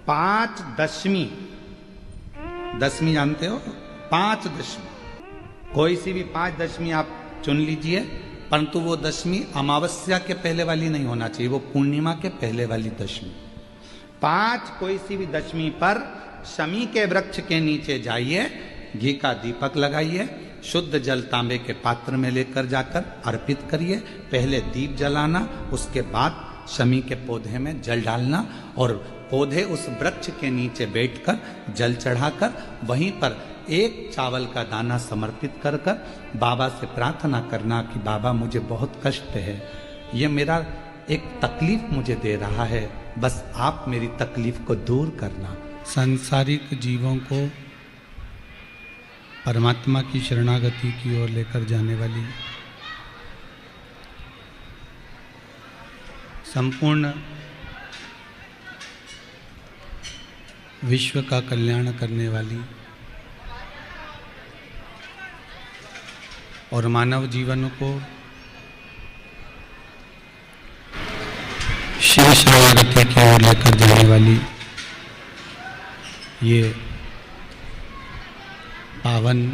5 दशमी, दशमी जानते हो, 5 दशमी, कोई सी भी 5 दशमी आप चुन लीजिए, परंतु वो दशमी अमावस्या के पहले वाली नहीं होना चाहिए, वो पूर्णिमा के पहले वाली दशमी। 5 कोई सी भी दशमी पर शमी के वृक्ष के नीचे जाइए, घी का दीपक लगाइए, शुद्ध जल तांबे के पात्र में लेकर जाकर अर्पित करिए। पहले दीप जलाना, उसके बाद शमी के पौधे में जल डालना और पौधे उस वृक्ष के नीचे बैठकर जल चढ़ाकर वहीं पर एक चावल का दाना समर्पित कर कर बाबा से प्रार्थना करना कि बाबा मुझे बहुत कष्ट है, ये मेरा एक तकलीफ मुझे दे रहा है, बस आप मेरी तकलीफ को दूर करना। सांसारिक जीवों को परमात्मा की शरणागति की ओर लेकर जाने वाली, संपूर्ण विश्व का कल्याण करने वाली और मानव जीवन को शिव शरणागति की ओर लेकर जाने वाली ये पावन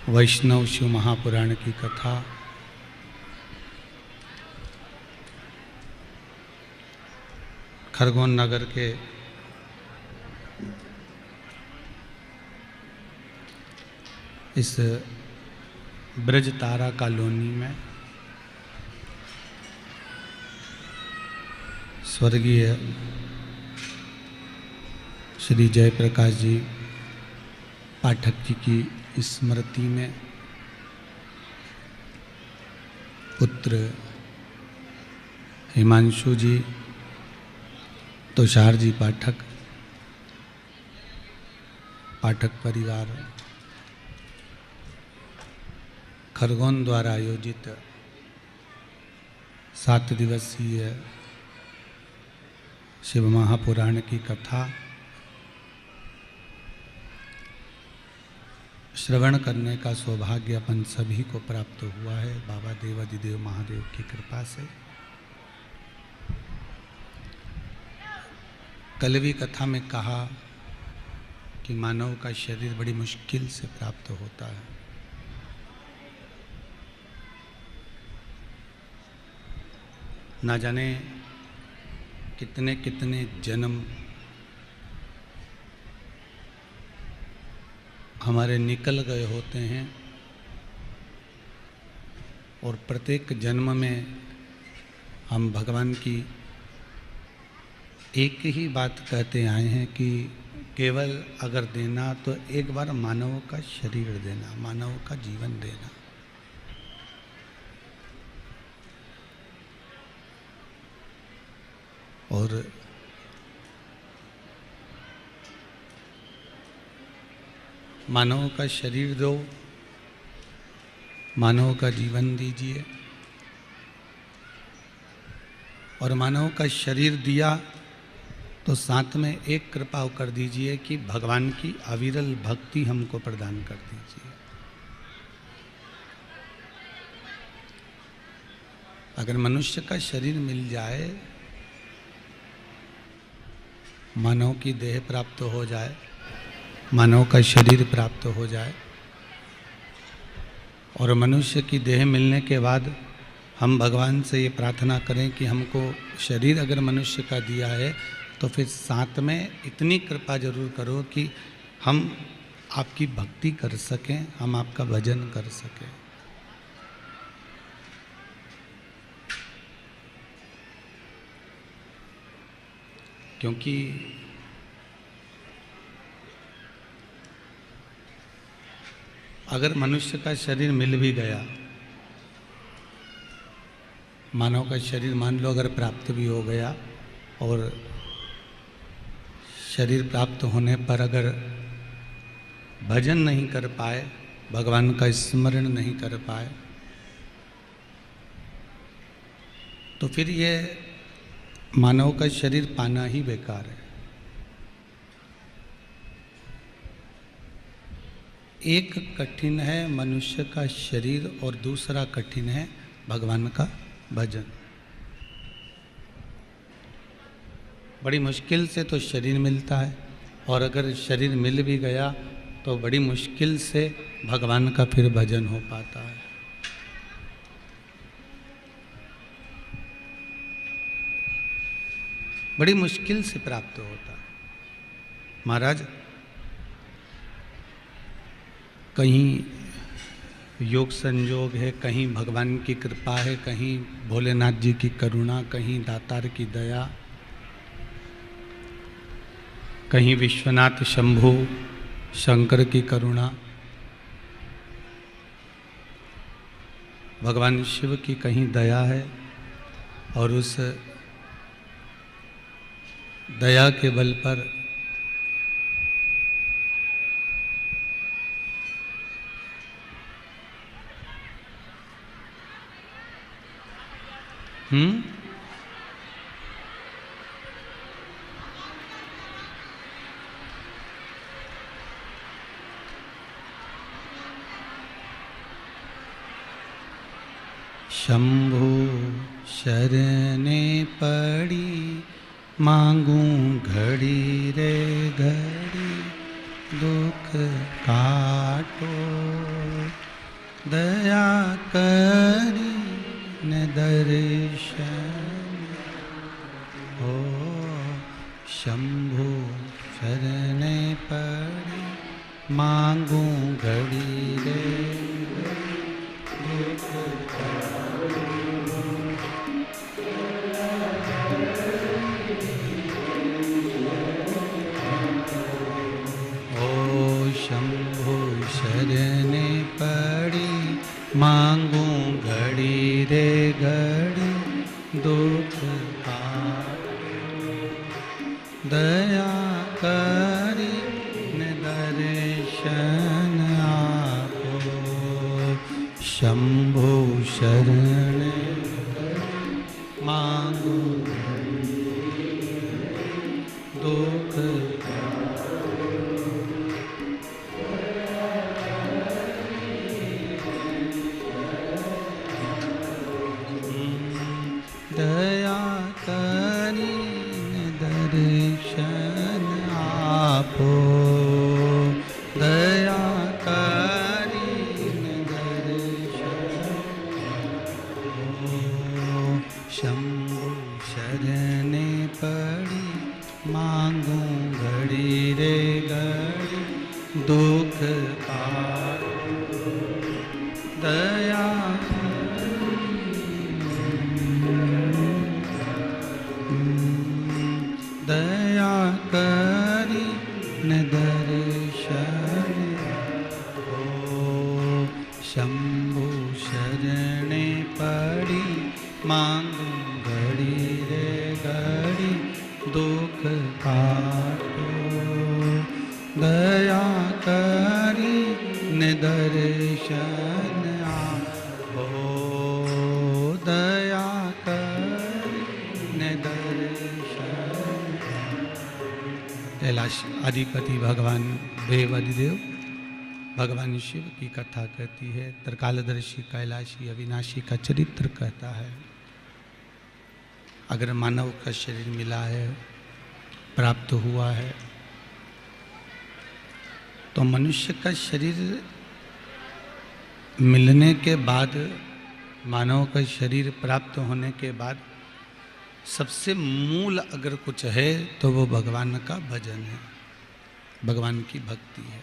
वैष्णव शिव महापुराण की कथा खरगोन नगर के इस ब्रज तारा कॉलोनी में स्वर्गीय श्री जयप्रकाश जी पाठक जी की स्मृति में पुत्र हिमांशु जी, तुषार जी पाठक, पाठक परिवार खरगोन द्वारा आयोजित 7 दिवसीय शिव महापुराण की कथा श्रवण करने का सौभाग्य अपन सभी को प्राप्त हुआ है बाबा देवादिदेव महादेव की कृपा से। कल भी कथा में कहा कि मानव का शरीर बड़ी मुश्किल से प्राप्त होता है। ना जाने कितने कितने जन्म हमारे निकल गए होते हैं और प्रत्येक जन्म में हम भगवान की एक ही बात कहते आए हैं कि केवल अगर देना तो एक बार मानव का शरीर देना, मानव का जीवन देना। और मानव का शरीर दो, मानव का जीवन दीजिए, और मानव का शरीर दिया तो साथ में एक कृपा कर दीजिए कि भगवान की अविरल भक्ति हमको प्रदान कर दीजिए। अगर मनुष्य का शरीर मिल जाए, मानव की देह प्राप्त हो जाए, मानव का शरीर प्राप्त हो जाए और मनुष्य की देह मिलने के बाद हम भगवान से ये प्रार्थना करें कि हमको शरीर अगर मनुष्य का दिया है तो फिर साथ में इतनी कृपा जरूर करो कि हम आपकी भक्ति कर सकें, हम आपका भजन कर सकें। क्योंकि अगर मनुष्य का शरीर मिल भी गया, मानव का शरीर मान लो अगर प्राप्त भी हो गया और शरीर प्राप्त होने पर अगर भजन नहीं कर पाए, भगवान का स्मरण नहीं कर पाए, तो फिर ये मानव का शरीर पाना ही बेकार है। एक कठिन है मनुष्य का शरीर और दूसरा कठिन है भगवान का भजन। बड़ी मुश्किल से तो शरीर मिलता है, और अगर शरीर मिल भी गया तो बड़ी मुश्किल से भगवान का फिर भजन हो पाता है। बड़ी मुश्किल से प्राप्त होता है। महाराज, कहीं योग संयोग है, कहीं भगवान की कृपा है, कहीं भोलेनाथ जी की करुणा, कहीं दातार की दया, कहीं विश्वनाथ शंभु शंकर की करुणा, भगवान शिव की कहीं दया है, और उस दया के बल पर शंभु शरणे पड़ी मांगू घड़ी रे घड़ी दुख काटो, दया करी न दर्शन हो। शंभु शरणे पड़ी मांगू घड़ी रे दुख शरणे पड़ी मांगू घड़ी रे घड़ी दुख दया करी न दर्शन आपो। शंभु शरणे मांगू दुख दया करी दर्शन आपो। दया करी दर्शन हो। शंभु शरणे पड़ी मांगू घड़ी रे घड़ी दुख काटो, दया दया करी न दर्शन हो। शंभु शरणे पड़ी मांगू घड़ी रे घड़ी दुख काटो, दया करी न दर्शन हो। दया करी न दर्शन। कैलाश अधिपति भगवान देव भगवान शिव की कथा कहती है। त्रिकालदर्शी कैलाशी अविनाशी का चरित्र कहता है। अगर मानव का शरीर मिला है, प्राप्त हुआ है, तो मनुष्य का शरीर मिलने के बाद, मानव का शरीर प्राप्त होने के बाद सबसे मूल अगर कुछ है तो वो भगवान का भजन है, भगवान की भक्ति है।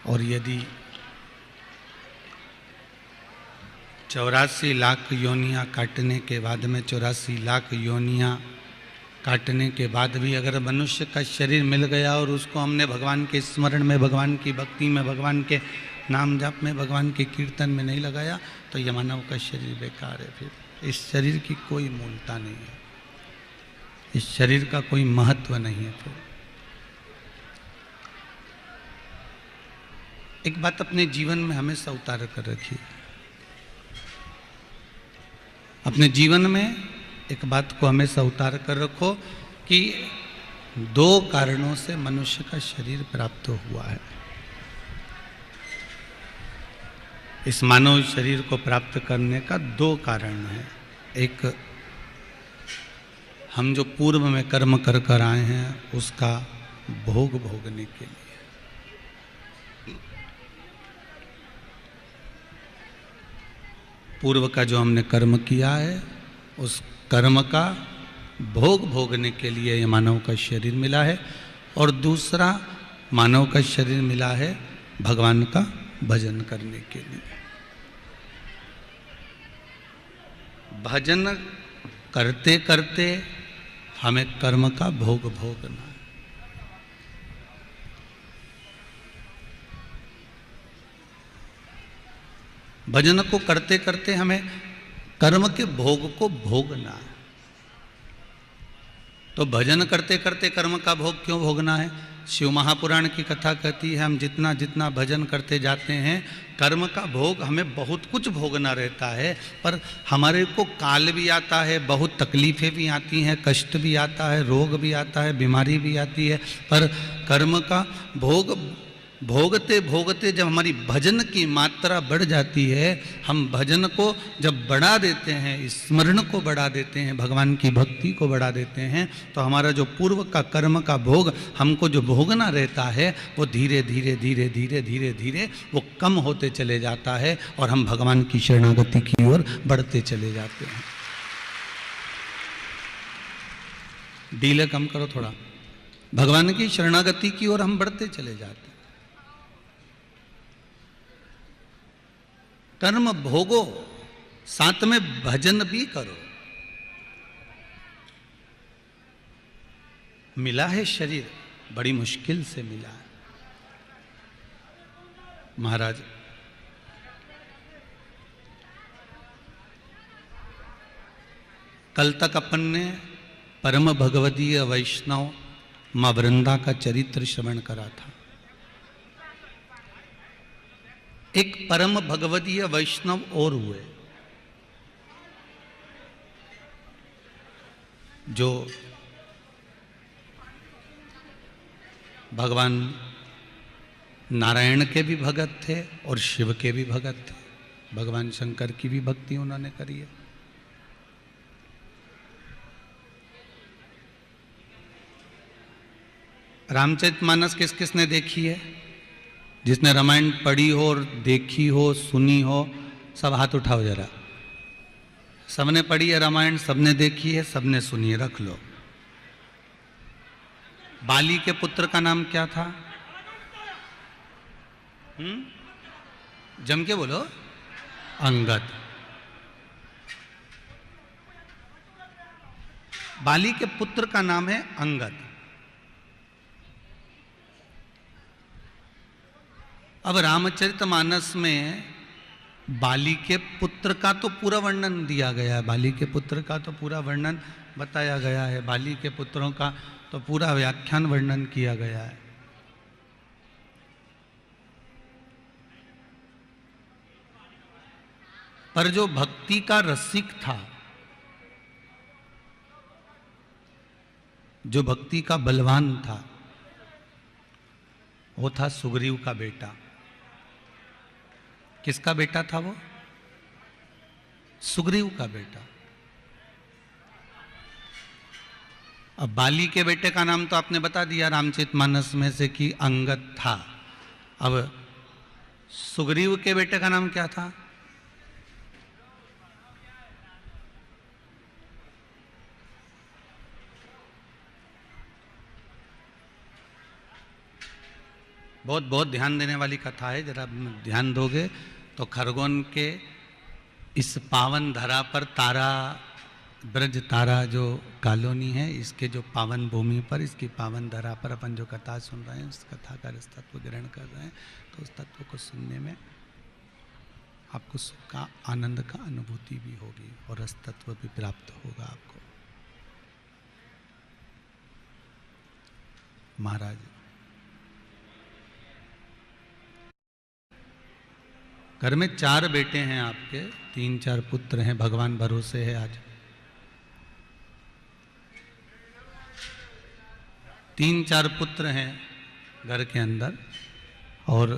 और यदि 84 लाख योनियां काटने के बाद में 84 लाख योनियां काटने के बाद भी अगर मनुष्य का शरीर मिल गया और उसको हमने भगवान के स्मरण में, भगवान की भक्ति में, भगवान के नाम जाप में, भगवान के कीर्तन में नहीं लगाया तो यह मानव का शरीर बेकार है। फिर इस शरीर की कोई मूलता नहीं है, इस शरीर का कोई महत्व नहीं है। फिर एक बात अपने जीवन में हमेशा उतार कर रखिए। अपने जीवन में एक बात को हमेशा उतार कर रखो कि 2 कारणों से मनुष्य का शरीर प्राप्त हुआ है। इस मानव शरीर को प्राप्त करने का 2 कारण है। एक हम जो पूर्व में कर्म कर कर आए हैं उसका भोग भोगने के लिए। पूर्व का जो हमने कर्म किया है उस कर्म का भोग भोगने के लिए ये मानव का शरीर मिला है, और दूसरा मानव का शरीर मिला है भगवान का भजन करने के लिए। भजन करते करते हमें कर्म का भोग भोगना है। भजन को करते करते हमें कर्म के भोग को भोगना है। तो भजन करते करते कर्म का भोग क्यों भोगना है? शिव महापुराण की कथा कहती है हम जितना जितना भजन करते जाते हैं कर्म का भोग हमें बहुत कुछ भोगना रहता है, पर हमारे को काल भी आता है, बहुत तकलीफ़ें भी आती हैं, कष्ट भी आता है, रोग भी आता है, बीमारी भी आती है, पर कर्म का भोग भोगते भोगते जब हमारी भजन की मात्रा बढ़ जाती है, हम भजन को जब बढ़ा देते हैं, स्मरण को बढ़ा देते हैं, भगवान की भक्ति को बढ़ा देते हैं, तो हमारा जो पूर्व का कर्म का भोग हमको जो भोगना रहता है वो धीरे धीरे धीरे धीरे धीरे धीरे वो कम होते चले जाता है और हम भगवान की शरणागति की ओर बढ़ते चले जाते हैं। डीले कम करो थोड़ा। भगवान की शरणागति की ओर हम बढ़ते चले जाते हैं। कर्म भोगो, साथ में भजन भी करो। मिला है शरीर, बड़ी मुश्किल से मिला है। महाराज कल तक अपन ने परम भगवदीय वैष्णव मां वृंदा का चरित्र श्रवण करा था। एक परम भगवदीय वैष्णव और हुए जो भगवान नारायण के भी भगत थे और शिव के भी भगत थे। भगवान शंकर की भी भक्ति उन्होंने करी है। रामचरितमानस किस किसने देखी है? जिसने रामायण पढ़ी हो और देखी हो, सुनी हो, सब हाथ उठाओ जरा। सबने पढ़ी है रामायण, सबने देखी है, सबने सुनी है, रख लो। बाली के पुत्र का नाम क्या था? जम के बोलो। अंगद। बाली के पुत्र का नाम है अंगद। अब रामचरितमानस में बाली के पुत्र का तो पूरा वर्णन दिया गया है, बाली के पुत्र का तो पूरा वर्णन बताया गया है, बाली के पुत्रों का तो पूरा व्याख्यान वर्णन किया गया है। पर जो भक्ति का रसिक था, जो भक्ति का बलवान था, वो था सुग्रीव का बेटा। किसका बेटा था वो? सुग्रीव का बेटा। अब बाली के बेटे का नाम तो आपने बता दिया रामचरितमानस में से कि अंगद था। अब सुग्रीव के बेटे का नाम क्या था? बहुत बहुत ध्यान देने वाली कथा है, जरा ध्यान दोगे तो खरगोन के इस पावन धरा पर तारा ब्रज तारा जो कॉलोनी है, इसके जो पावन भूमि पर, इसकी पावन धरा पर अपन जो कथा सुन रहे हैं, उस कथा का रस तत्व ग्रहण कर रहे हैं, तो उस तत्व को सुनने में आपको सुख का, आनंद का अनुभूति भी होगी और रस तत्व भी प्राप्त होगा आपको। महाराज घर में 4 बेटे हैं आपके, 3-4 पुत्र हैं, भगवान भरोसे है। आज 3-4 पुत्र हैं घर के अंदर, और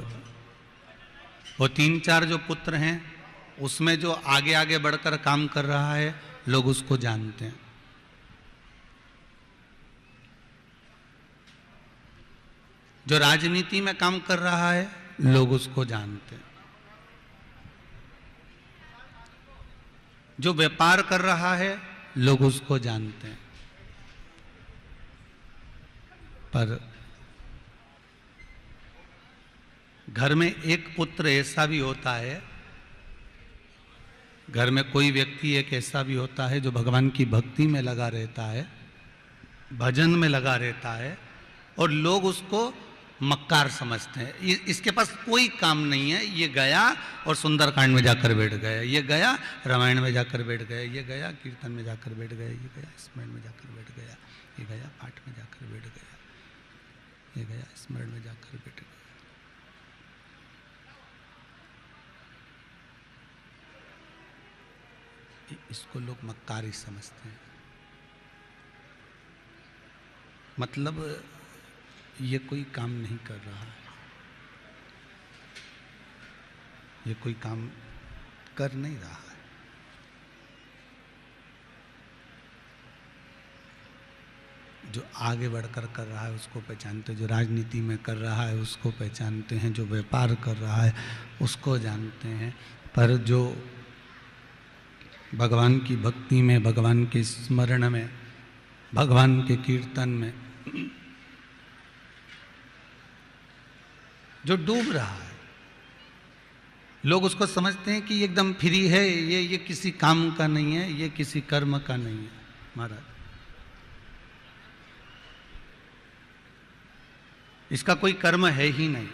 वो 3-4 जो पुत्र हैं उसमें जो आगे आगे बढ़कर काम कर रहा है लोग उसको जानते हैं। जो राजनीति में काम कर रहा है लोग उसको जानते हैं। जो व्यापार कर रहा है लोग उसको जानते हैं। पर घर में एक पुत्र ऐसा भी होता है, घर में कोई व्यक्ति एक ऐसा भी होता है जो भगवान की भक्ति में लगा रहता है, भजन में लगा रहता है, और लोग उसको मक्कार समझते हैं। इसके पास कोई काम नहीं है, ये गया और सुंदरकांड में जाकर बैठ गया, ये गया रामायण में जाकर बैठ गया, ये गया कीर्तन में जाकर बैठ गया, ये गया स्मरण में जाकर बैठ गया, ये गया पाठ में जाकर बैठ गया, ये गया स्मरण में जाकर बैठ गया। इसको लोग मक्कारी समझते हैं। मतलब ये कोई काम नहीं कर रहा है, ये कोई काम कर नहीं रहा है। जो आगे बढ़कर कर रहा है उसको पहचानते हैं, जो राजनीति में कर रहा है उसको पहचानते हैं, जो व्यापार कर रहा है उसको जानते हैं। पर जो भगवान की भक्ति में, भगवान के स्मरण में, भगवान के कीर्तन में जो डूब रहा है, लोग उसको समझते हैं कि ये एकदम फ्री है, ये किसी काम का नहीं है, ये किसी कर्म का नहीं है। महाराज, इसका कोई कर्म है ही नहीं।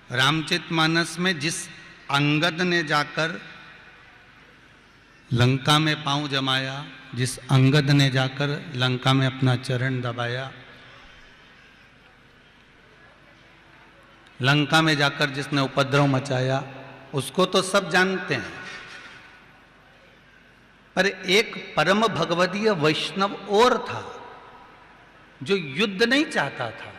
रामचरितमानस में जिस अंगद ने जाकर लंका में पांव जमाया, जिस अंगद ने जाकर लंका में अपना चरण दबाया, लंका में जाकर जिसने उपद्रव मचाया, उसको तो सब जानते हैं। पर एक परम भगवदीय वैष्णव और था जो युद्ध नहीं चाहता था।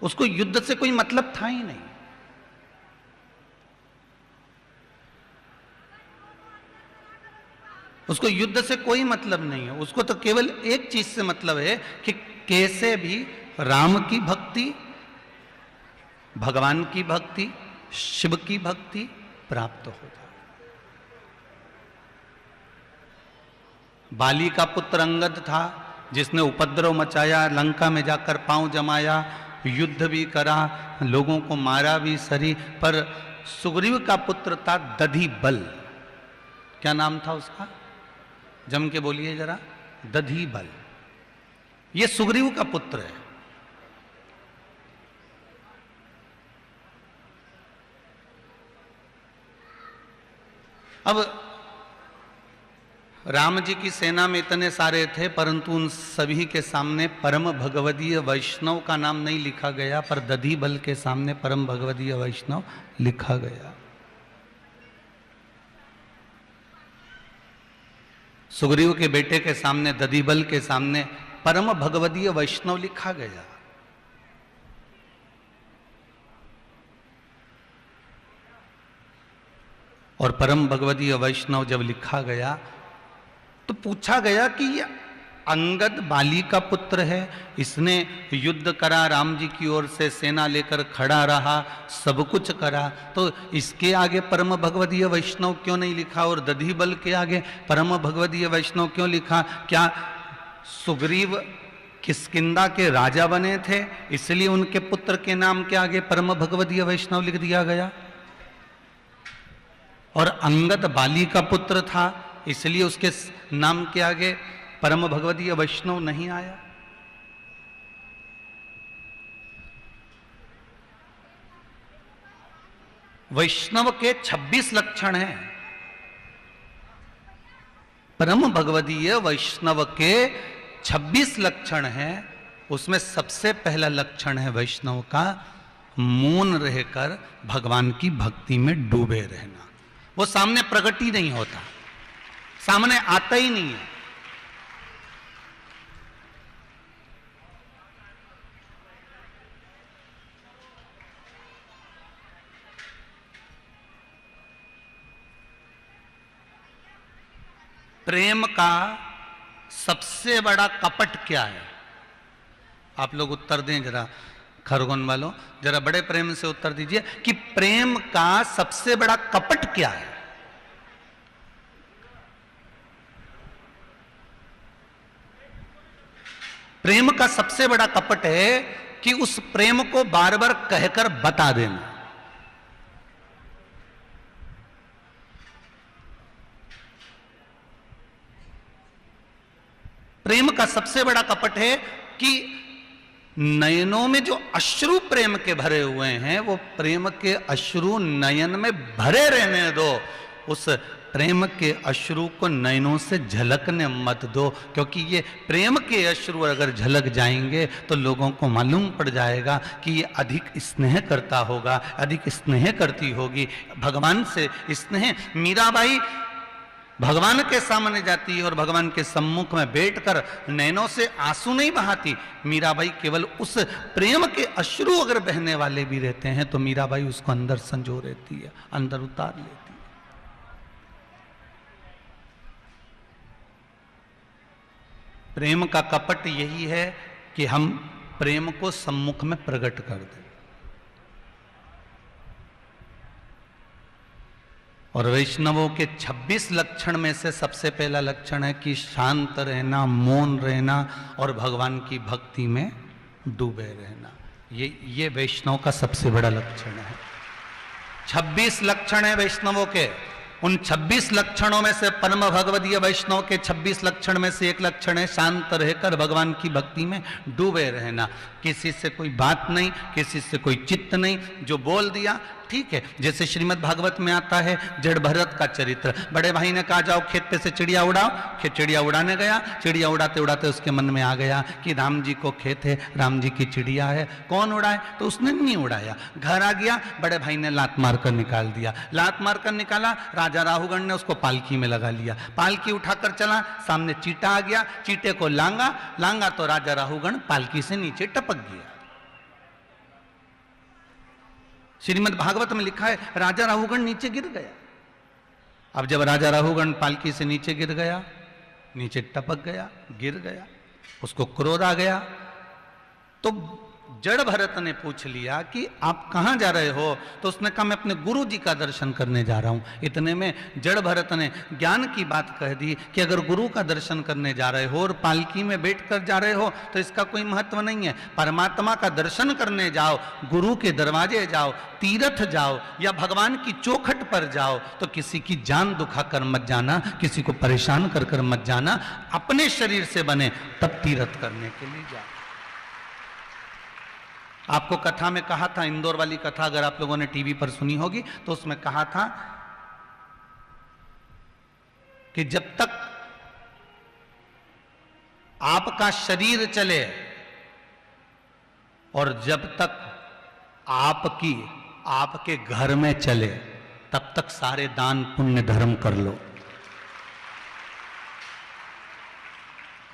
उसको युद्ध से कोई मतलब था ही नहीं। उसको युद्ध से कोई मतलब नहीं है। उसको तो केवल एक चीज से मतलब है कि कैसे भी राम की भक्ति, भगवान की भक्ति, शिव की भक्ति प्राप्त हो जाए। बाली का पुत्र अंगद था जिसने उपद्रव मचाया, लंका में जाकर पांव जमाया, युद्ध भी करा, लोगों को मारा भी सरी। पर सुग्रीव का पुत्र था दधिबल। क्या नाम था उसका? जम के बोलिए जरा। दधिबल। ये सुग्रीव का पुत्र है। अब राम जी की सेना में इतने सारे थे, परंतु उन सभी के सामने परम भगवदीय वैष्णव का नाम नहीं लिखा गया, पर दधिबल के सामने परम भगवदीय वैष्णव लिखा गया। सुग्रीव के बेटे के सामने, दधिबल के सामने परम भगवदीय वैष्णव लिखा गया। और परम भगवदीय वैष्णव जब लिखा गया तो पूछा गया कि ये अंगद बाली का पुत्र है, इसने युद्ध करा, राम जी की ओर से सेना लेकर खड़ा रहा, सब कुछ करा, तो इसके आगे परम भगवदीय वैष्णव क्यों नहीं लिखा? और दधिबल के आगे परम भगवदीय वैष्णव क्यों लिखा? क्या सुग्रीव किष्किंधा के राजा बने थे इसलिए उनके पुत्र के नाम के आगे परम भगवदीय वैष्णव लिख दिया गया? और अंगद बाली का पुत्र था इसलिए उसके नाम के आगे परम भगवदीय वैष्णव नहीं आया? वैष्णव के 26 लक्षण हैं। परम भगवदीय वैष्णव के 26 लक्षण हैं। उसमें सबसे पहला लक्षण है वैष्णव का मौन रहकर भगवान की भक्ति में डूबे रहना। वो सामने प्रकट ही नहीं होता, सामने आता ही नहीं है। प्रेम का सबसे बड़ा कपट क्या है? आप लोग उत्तर दें जरा, खरगोन वालों जरा बड़े प्रेम से उत्तर दीजिए कि प्रेम का सबसे बड़ा कपट क्या है? प्रेम का सबसे बड़ा कपट है कि उस प्रेम को बार बार कहकर बता देना। प्रेम का सबसे बड़ा कपट है कि नयनों में जो अश्रु प्रेम के भरे हुए हैं, वो प्रेम के अश्रु नयन में भरे रहने दो। उस प्रेम के अश्रु को नयनों से झलकने मत दो, क्योंकि ये प्रेम के अश्रु अगर झलक जाएंगे तो लोगों को मालूम पड़ जाएगा कि ये अधिक स्नेह करता होगा, अधिक स्नेह करती होगी। भगवान से स्नेह, मीराबाई भगवान के सामने जाती है और भगवान के सम्मुख में बैठकर नैनों से आंसू नहीं बहाती। मीराबाई केवल उस प्रेम के अश्रु अगर बहने वाले भी रहते हैं तो मीराबाई उसको अंदर संजो रहती है, अंदर उतार लेती है। प्रेम का कपट यही है कि हम प्रेम को सम्मुख में प्रकट कर दें। और वैष्णवों के 26 लक्षण में से सबसे पहला लक्षण है कि शांत रहना, मौन रहना और भगवान की भक्ति में डूबे रहना। ये वैष्णव का सबसे बड़ा लक्षण है। 26 लक्षण है वैष्णवों के। उन 26 लक्षणों में से परम भगवदीय वैष्णव के 26 लक्षण में से एक लक्षण है शांत रहकर भगवान की भक्ति में डूबे रहना। किसी से कोई बात नहीं, किसी से कोई चित्त नहीं, जो बोल दिया ठीक है। जैसे श्रीमद् भागवत में आता है जड़ भरत का चरित्र। बड़े भाई ने कहा जाओ खेत पे से चिड़िया उड़ाओ, चिड़िया उड़ाने गया। चिड़िया उड़ाते उड़ाते उसके मन में आ गया कि राम जी को खेत है, राम जी की चिड़िया है, कौन उड़ाए? तो उसने नहीं उड़ाया। घर आ गया, बड़े भाई ने लात मारकर निकाल दिया। लात मारकर निकाला, राजा राहुगण ने उसको पालकी में लगा लिया। पालकी उठाकर चला, सामने चीटा आ गया, चीटे को लांगा, लांगा तो राजा राहुगण पालकी से नीचे टपक गया। श्रीमद् भागवत में लिखा है राजा राहुगण नीचे गिर गया। अब जब राजा राहुगण पालकी से नीचे गिर गया, नीचे टपक गया, गिर गया, उसको क्रोध आ गया, तो जड़ भरत ने पूछ लिया कि आप कहां जा रहे हो? तो उसने कहा मैं अपने गुरु जी का दर्शन करने जा रहा हूं। इतने में जड़ भरत ने ज्ञान की बात कह दी कि अगर गुरु का दर्शन करने जा रहे हो और पालकी में बैठकर जा रहे हो तो इसका कोई महत्व नहीं है। परमात्मा का दर्शन करने जाओ, गुरु के दरवाजे जाओ, तीर्थ जाओ या भगवान की चौखट पर जाओ, तो किसी की जान दुखा कर मत जाना, किसी को परेशान कर कर मत जाना। अपने शरीर से बने तब तीर्थ करने के लिए जाओ। आपको कथा में कहा था, इंदौर वाली कथा अगर आप लोगों ने टीवी पर सुनी होगी तो उसमें कहा था कि जब तक आपका शरीर चले और जब तक आपके घर में चले तब तक सारे दान पुण्य धर्म कर लो।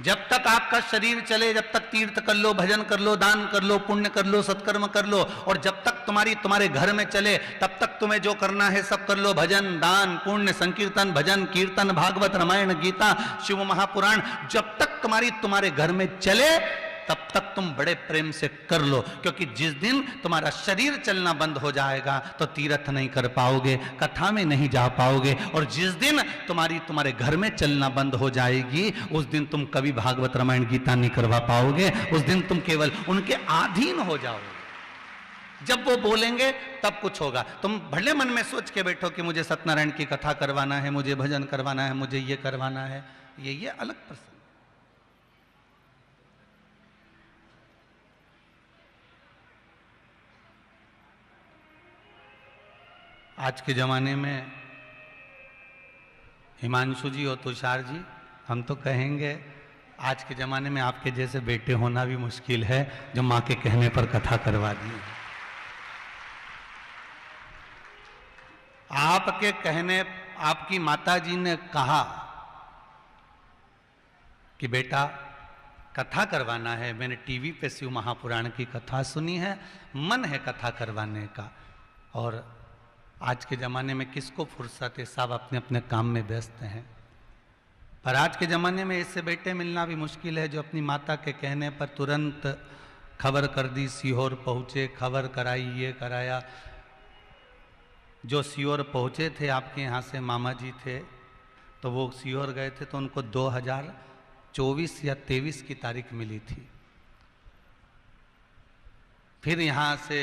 जब तक आपका शरीर चले, जब तक तीर्थ कर लो, भजन कर लो, दान कर लो, पुण्य कर लो, सत्कर्म कर लो। और जब तक तुम्हारे घर में चले तब तक तुम्हें जो करना है सब कर लो। भजन, दान, पुण्य, संकीर्तन, भजन, कीर्तन, भागवत, रामायण, गीता, शिव महापुराण, जब तक तुम्हारे घर में चले तब तक तुम बड़े प्रेम से कर लो। क्योंकि जिस दिन तुम्हारा शरीर चलना बंद हो जाएगा तो तीर्थ नहीं कर पाओगे, कथा में नहीं जा पाओगे। और जिस दिन तुम्हारे घर में चलना बंद हो जाएगी उस दिन तुम कभी भागवत, रामायण, गीता नहीं करवा पाओगे। उस दिन तुम केवल उनके अधीन हो जाओगे। जब वो बोलेंगे तब कुछ होगा। तुम भले मन में सोच के बैठो कि मुझे सत्यनारायण की कथा करवाना है, मुझे भजन करवाना है, मुझे ये करवाना है, ये अलग प्रश्न। आज के ज़माने में हिमांशु जी और तुषार जी, हम तो कहेंगे आज के ज़माने में आपके जैसे बेटे होना भी मुश्किल है जो माँ के कहने पर कथा करवा दी। आपके कहने, आपकी माता जी ने कहा कि बेटा कथा करवाना है। मैंने टीवी पे शिव महापुराण की कथा सुनी है, मन है कथा करवाने का। और आज के ज़माने में किसको फुर्सत है, सब अपने अपने काम में व्यस्त हैं। पर आज के ज़माने में इससे बेटे मिलना भी मुश्किल है, जो अपनी माता के कहने पर तुरंत खबर कर दी, सीहोर पहुँचे, खबर कराई, ये कराया। जो सीहोर पहुँचे थे आपके यहाँ से मामा जी थे, तो वो सीहोर गए थे तो उनको 2024 या 23 की तारीख मिली थी। फिर यहाँ से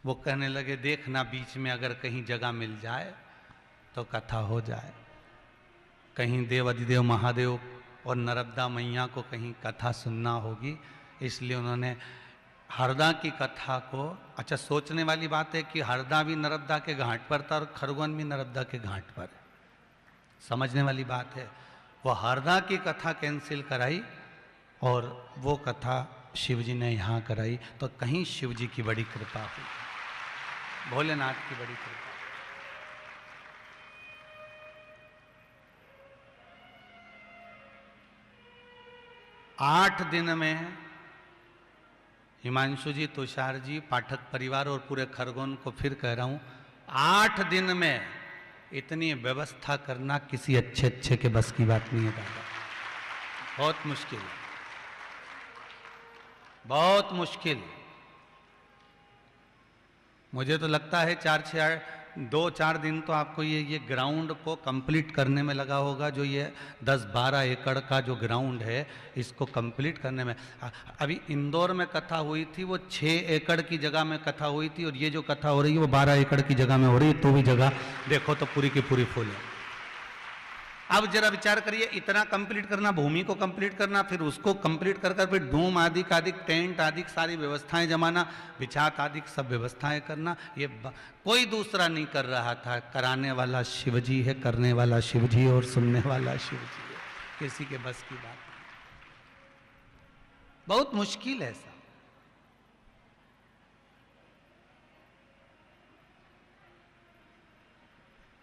वो कहने लगे देखना बीच में अगर कहीं जगह मिल जाए तो कथा हो जाए, कहीं देव अधिदेव महादेव और नर्मदा मैया को कहीं कथा सुनना होगी। इसलिए उन्होंने हरदा की कथा को, अच्छा सोचने वाली बात है कि हरदा भी नर्मदा के घाट पर था और खरगोन भी नर्मदा के घाट पर है, समझने वाली बात है। वो हरदा की कथा कैंसिल कराई और वो कथा शिवजी ने यहाँ कराई, तो कहीं शिवजी की बड़ी कृपा हुई, भोलेनाथ की बड़ी कृपा। 8 दिन में हिमांशु जी, तुषार जी, पाठक परिवार और पूरे खरगोन को फिर कह रहा हूं, 8 दिन में इतनी व्यवस्था करना किसी अच्छे के बस की बात नहीं है दादा, बहुत मुश्किल है, बहुत मुश्किल। मुझे तो लगता है 2-4 दिन तो आपको ये ग्राउंड को कंप्लीट करने में लगा होगा। जो ये 10-12 एकड़ का जो ग्राउंड है, इसको कंप्लीट करने में। अभी इंदौर में कथा हुई थी, वो 6 एकड़ की जगह में कथा हुई थी, और ये जो कथा हो रही है वो 12 एकड़ की जगह में हो रही है, तो भी जगह देखो तो पूरी की पूरी फुल है। अब जरा विचार करिए, इतना कंप्लीट करना, भूमि को कंप्लीट करना, फिर उसको कंप्लीट कर फिर डूम आदि टेंट आदि सारी व्यवस्थाएं जमाना, बिछात आदि सब व्यवस्थाएं करना, ये कोई दूसरा नहीं कर रहा था। कराने वाला शिवजी है, करने वाला शिवजी और सुनने वाला शिवजी है, किसी के बस की बात नहीं। बहुत मुश्किल है ऐसा।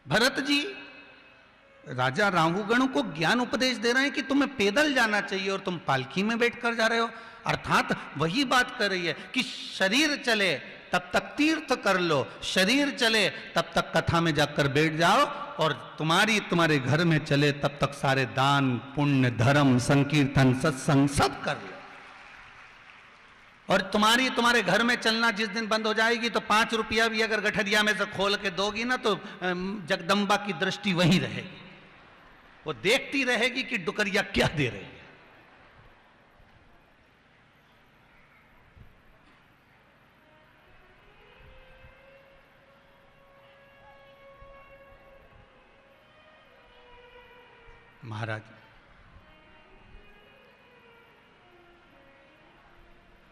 भरत जी राजा राहुगण को ज्ञान उपदेश दे रहे हैं कि तुम्हें पैदल जाना चाहिए और तुम पालकी में बैठकर जा रहे हो। अर्थात वही बात कर रही है कि शरीर चले तब तक तीर्थ कर लो, शरीर चले तब तक कथा में जाकर बैठ जाओ, और तुम्हारे घर में चले तब तक सारे दान पुण्य धर्म संकीर्तन सत्संग सब कर लो। और तुम्हारे घर में चलना जिस दिन बंद हो जाएगी तो 5 रुपया भी अगर गठरिया में से खोल के दोगी ना, तो जगदम्बा की दृष्टि वहीं रहेगी, वो देखती रहेगी कि डुकरिया क्या दे रही है। महाराज,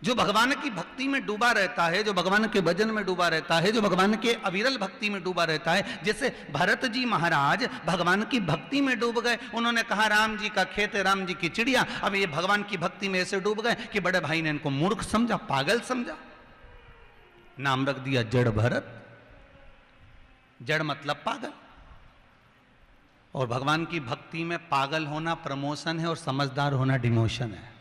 जो भगवान की भक्ति में डूबा रहता है, जो भगवान के भजन में डूबा रहता है, जो भगवान के अविरल भक्ति में डूबा रहता है, जैसे भरत जी महाराज भगवान की भक्ति में डूब गए। उन्होंने कहा राम जी का खेत है, राम जी की चिड़िया। अब ये भगवान की भक्ति में ऐसे डूब गए कि बड़े भाई ने इनको मूर्ख समझा, पागल समझा, नाम रख दिया जड़ भरत। जड़ मतलब पागल। और भगवान की भक्ति में पागल होना प्रमोशन है और समझदार होना डिमोशन है।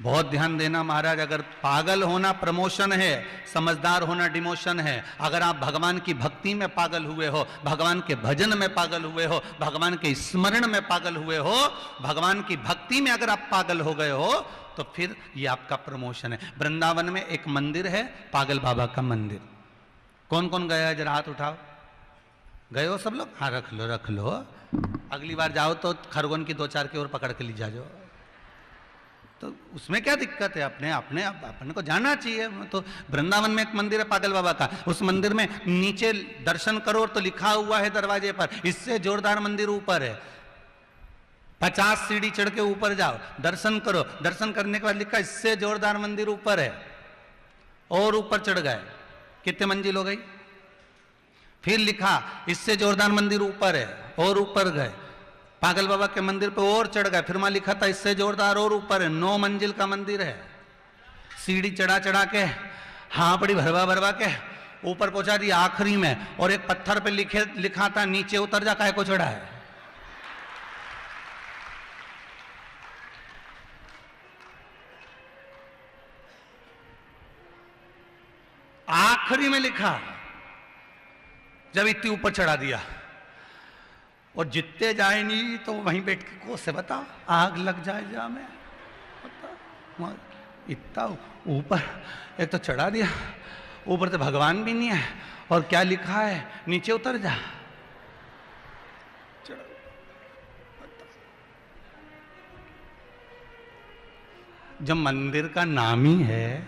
बहुत ध्यान देना महाराज, अगर पागल होना प्रमोशन है, समझदार होना डिमोशन है। अगर आप भगवान की भक्ति में पागल हुए हो, भगवान के भजन में पागल हुए हो, भगवान के स्मरण में पागल हुए हो, भगवान की भक्ति में अगर आप पागल हो गए हो, तो फिर ये आपका प्रमोशन है। वृंदावन में एक मंदिर है, पागल बाबा का मंदिर। कौन कौन गया है, जरा हाथ उठाओ। गए हो सब लोग? हाँ, रख लो। अगली बार जाओ तो खरगोन की 2-4 की ओर पकड़ के ले जाओ। तो उसमें क्या दिक्कत है? अपने को जाना चाहिए। तो वृंदावन में एक मंदिर है पागल बाबा का, उस मंदिर में नीचे दर्शन करो तो लिखा हुआ है दरवाजे पर, इससे जोरदार मंदिर ऊपर है, 50 सीढ़ी चढ़ के ऊपर जाओ, दर्शन करो। दर्शन करने के बाद लिखा इससे जोरदार मंदिर ऊपर है, और ऊपर चढ़ गए। कितने मंजिल हो गई? फिर लिखा इससे जोरदार मंदिर ऊपर है, और ऊपर गए। पागल बाबा के मंदिर पे और चढ़ गए, फिर वहां लिखा था इससे जोरदार और ऊपर है। 9 मंजिल का मंदिर है। सीढ़ी चढ़ा के, हाँ बड़ी भरवा के ऊपर पहुंचा दिया आखिरी में, और एक पत्थर पे लिखा था नीचे उतर जा, काहे को चढ़ा है। आखिरी में लिखा, जब इतनी ऊपर चढ़ा दिया, और जितते जाए नहीं तो वहीं बैठ के को से बता आग लग जाए जा में बता इतना ऊपर एक तो चढ़ा दिया, ऊपर से भगवान भी नहीं है और क्या लिखा है नीचे उतर जा। जब मंदिर का नाम ही है,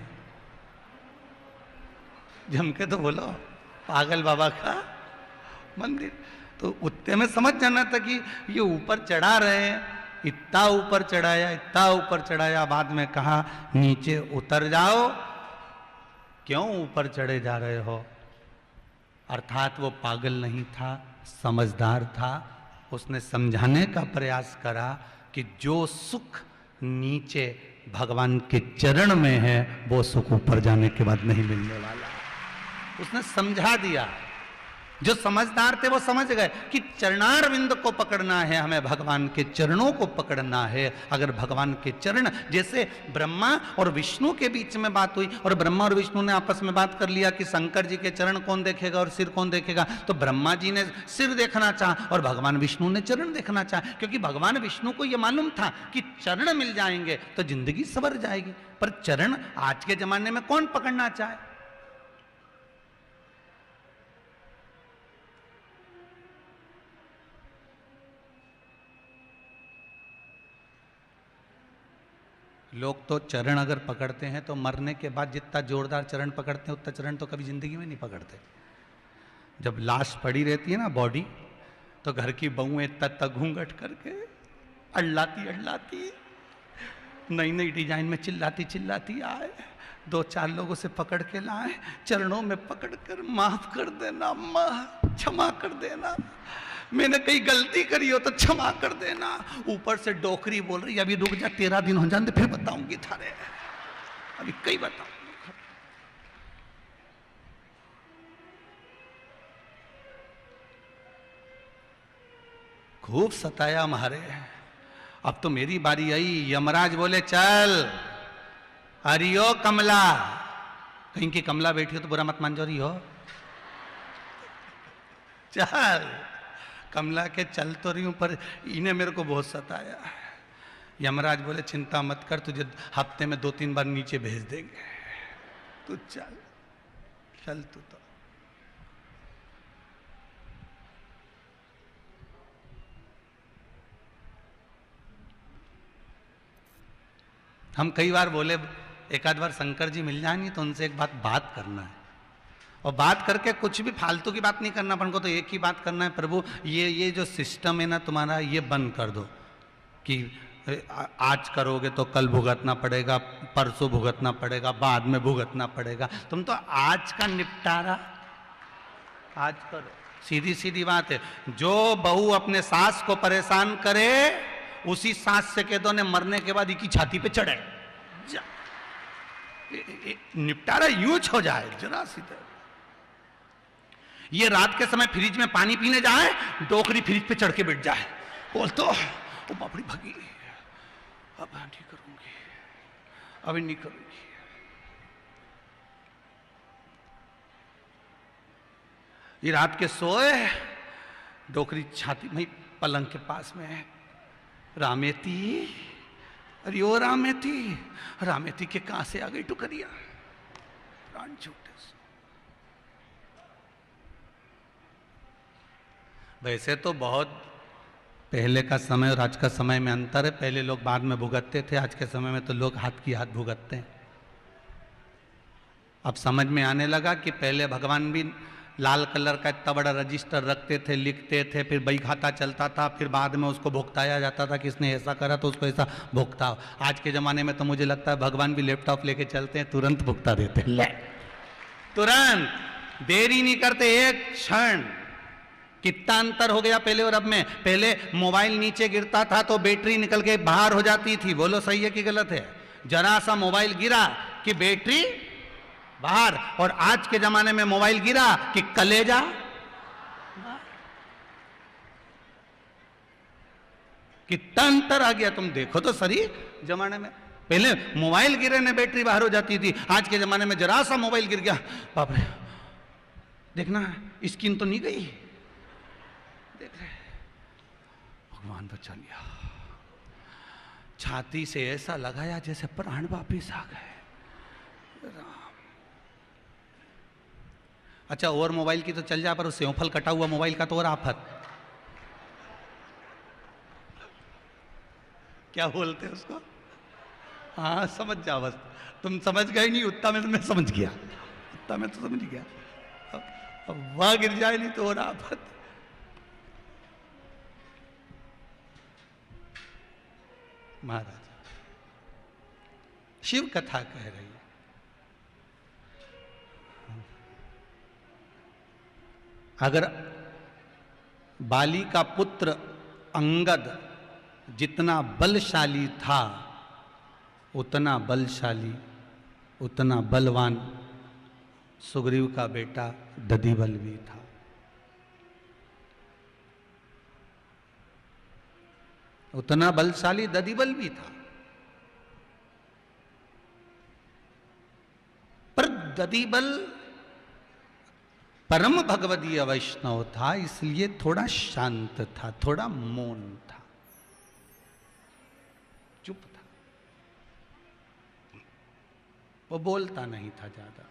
जम के तो बोलो पागल बाबा का मंदिर, तो उतने में समझ जाना था कि ये ऊपर चढ़ा रहे हैं, इतना ऊपर चढ़ाया इतना ऊपर चढ़ाया, बाद में कहा नीचे उतर जाओ। क्यों ऊपर चढ़े जा रहे हो? अर्थात वो पागल नहीं था, समझदार था। उसने समझाने का प्रयास करा कि जो सुख नीचे भगवान के चरण में है वो सुख ऊपर जाने के बाद नहीं मिलने वाला। उसने समझा दिया। जो समझदार थे वो समझ गए कि चरणारविंद को पकड़ना है, हमें भगवान के चरणों को पकड़ना है। अगर भगवान के चरण, जैसे ब्रह्मा और विष्णु के बीच में बात हुई और ब्रह्मा और विष्णु ने आपस में बात कर लिया कि शंकर जी के चरण कौन देखेगा और सिर कौन देखेगा, तो ब्रह्मा जी ने सिर देखना चाहा और भगवान विष्णु ने चरण देखना चाहा, क्योंकि भगवान विष्णु को यह मालूम था कि चरण मिल जाएंगे तो जिंदगी संवर जाएगी। पर चरण आज के जमाने में कौन पकड़ना चाहे? लोग तो चरण अगर पकड़ते हैं तो मरने के बाद जितना जोरदार चरण पकड़ते हैं उतना चरण तो कभी जिंदगी में नहीं पकड़ते। जब लाश पड़ी रहती है ना बॉडी, तो घर की बहुएं तक घूंघट करके अल्लाती अल्लाती नई नई डिजाइन में चिल्लाती चिल्लाती आए, दो चार लोगों से पकड़ के लाए, चरणों में पकड़ कर माफ कर देना माँ, क्षमा कर देना, मैंने कहीं गलती करी हो तो क्षमा कर देना। ऊपर से डोकरी बोल रही अभी रुक जा 13 दिन हो जाते फिर बताऊंगी थारे, अभी कई बताऊंगी। खूब सताया मारे। अब तो मेरी बारी आई। यमराज बोले चल हरियो कमला, कहीं की कमला बैठी हो तो बुरा मत मान जो रही हो, चल। कमला के चल तो रही हूं पर इन्हें मेरे को बहुत सताया। यमराज बोले चिंता मत कर, तुझे हफ्ते में 2-3 बार नीचे भेज देंगे, तू चल चल तू। तो हम कई बार बोले एक आध बार शंकर जी मिल जाएंगे तो उनसे एक बात करना है, और बात करके कुछ भी फालतू की बात नहीं करना, अपन को तो एक ही बात करना है, प्रभु ये जो सिस्टम है ना तुम्हारा ये बंद कर दो कि आज करोगे तो कल भुगतना पड़ेगा, परसों भुगतना पड़ेगा, बाद में भुगतना पड़ेगा। तुम तो आज का निपटारा आज करो। सीधी सीधी बात है। जो बहू अपने सास को परेशान करे उसी सास से कह दो ने मरने के बाद की छाती पे चढ़े जा, निपटारा यूज हो जाए जरा सी तरह। ये रात के समय फ्रिज में पानी पीने जाए, डोकरी फ्रिज पे चढ़ के बैठ जाए, बोल तो वो बापड़ी भगी, अब नहीं करूंगी, अभी नहीं करूंगी। ये रात के सोए, डोकरी छाती में पलंग के पास में है, रामेती, अरे ओ रामेती, रामेती के कहां से आ गई टुकरिया, प्राण छूटे। वैसे तो बहुत पहले का समय और आज का समय में अंतर है। पहले लोग बाद में भुगतते थे, आज के समय में तो लोग हाथ की हाथ भुगतते हैं। अब समझ में आने लगा कि पहले भगवान भी लाल कलर का इतना बड़ा रजिस्टर रखते थे, लिखते थे, फिर बही खाता चलता था, फिर बाद में उसको भुगताया जाता था कि इसने ऐसा करा तो उसको ऐसा भुगताओ। आज के ज़माने में तो मुझे लगता है भगवान भी लैपटॉप लेके चलते हैं, तुरंत भुगता देते हैं, तुरंत, देरी नहीं करते, एक क्षण। कितना अंतर हो गया पहले और अब में। पहले मोबाइल नीचे गिरता था तो बैटरी निकल के बाहर हो जाती थी, बोलो सही है कि गलत है? जरा सा मोबाइल गिरा कि बैटरी बाहर, और आज के जमाने में मोबाइल गिरा कि कलेजा। कितना अंतर आ गया, तुम देखो तो सही। जमाने में पहले मोबाइल गिरे ने बैटरी बाहर हो जाती थी, आज के जमाने में जरा सा मोबाइल गिर गया, बाप रे, देखना स्क्रीन तो नहीं गई, देख रहे भगवान बचा लिया। छाती से ऐसा लगाया जैसे प्राण वापिस आ गए। राम। अच्छा, और मोबाइल की तो चल जा, पर उस सेवफल कटा हुआ मोबाइल का तो और आफत। क्या बोलते हैं उसको? हाँ, समझ जा बस। तुम समझ गए नहीं, उतना में तो मैं समझ गया, उतना में तो समझ गया। अब वह गिर जाए नहीं तो और आफत। महाराज शिव कथा कह रही है। अगर बाली का पुत्र अंगद जितना बलशाली था, उतना बलशाली, उतना बलवान सुग्रीव का बेटा दधिबल भी था। उतना बलशाली दधिबल भी था, पर दधिबल परम भगवदीय वैष्णव था, इसलिए थोड़ा शांत था, थोड़ा मौन था, चुप था, वो बोलता नहीं था ज्यादा।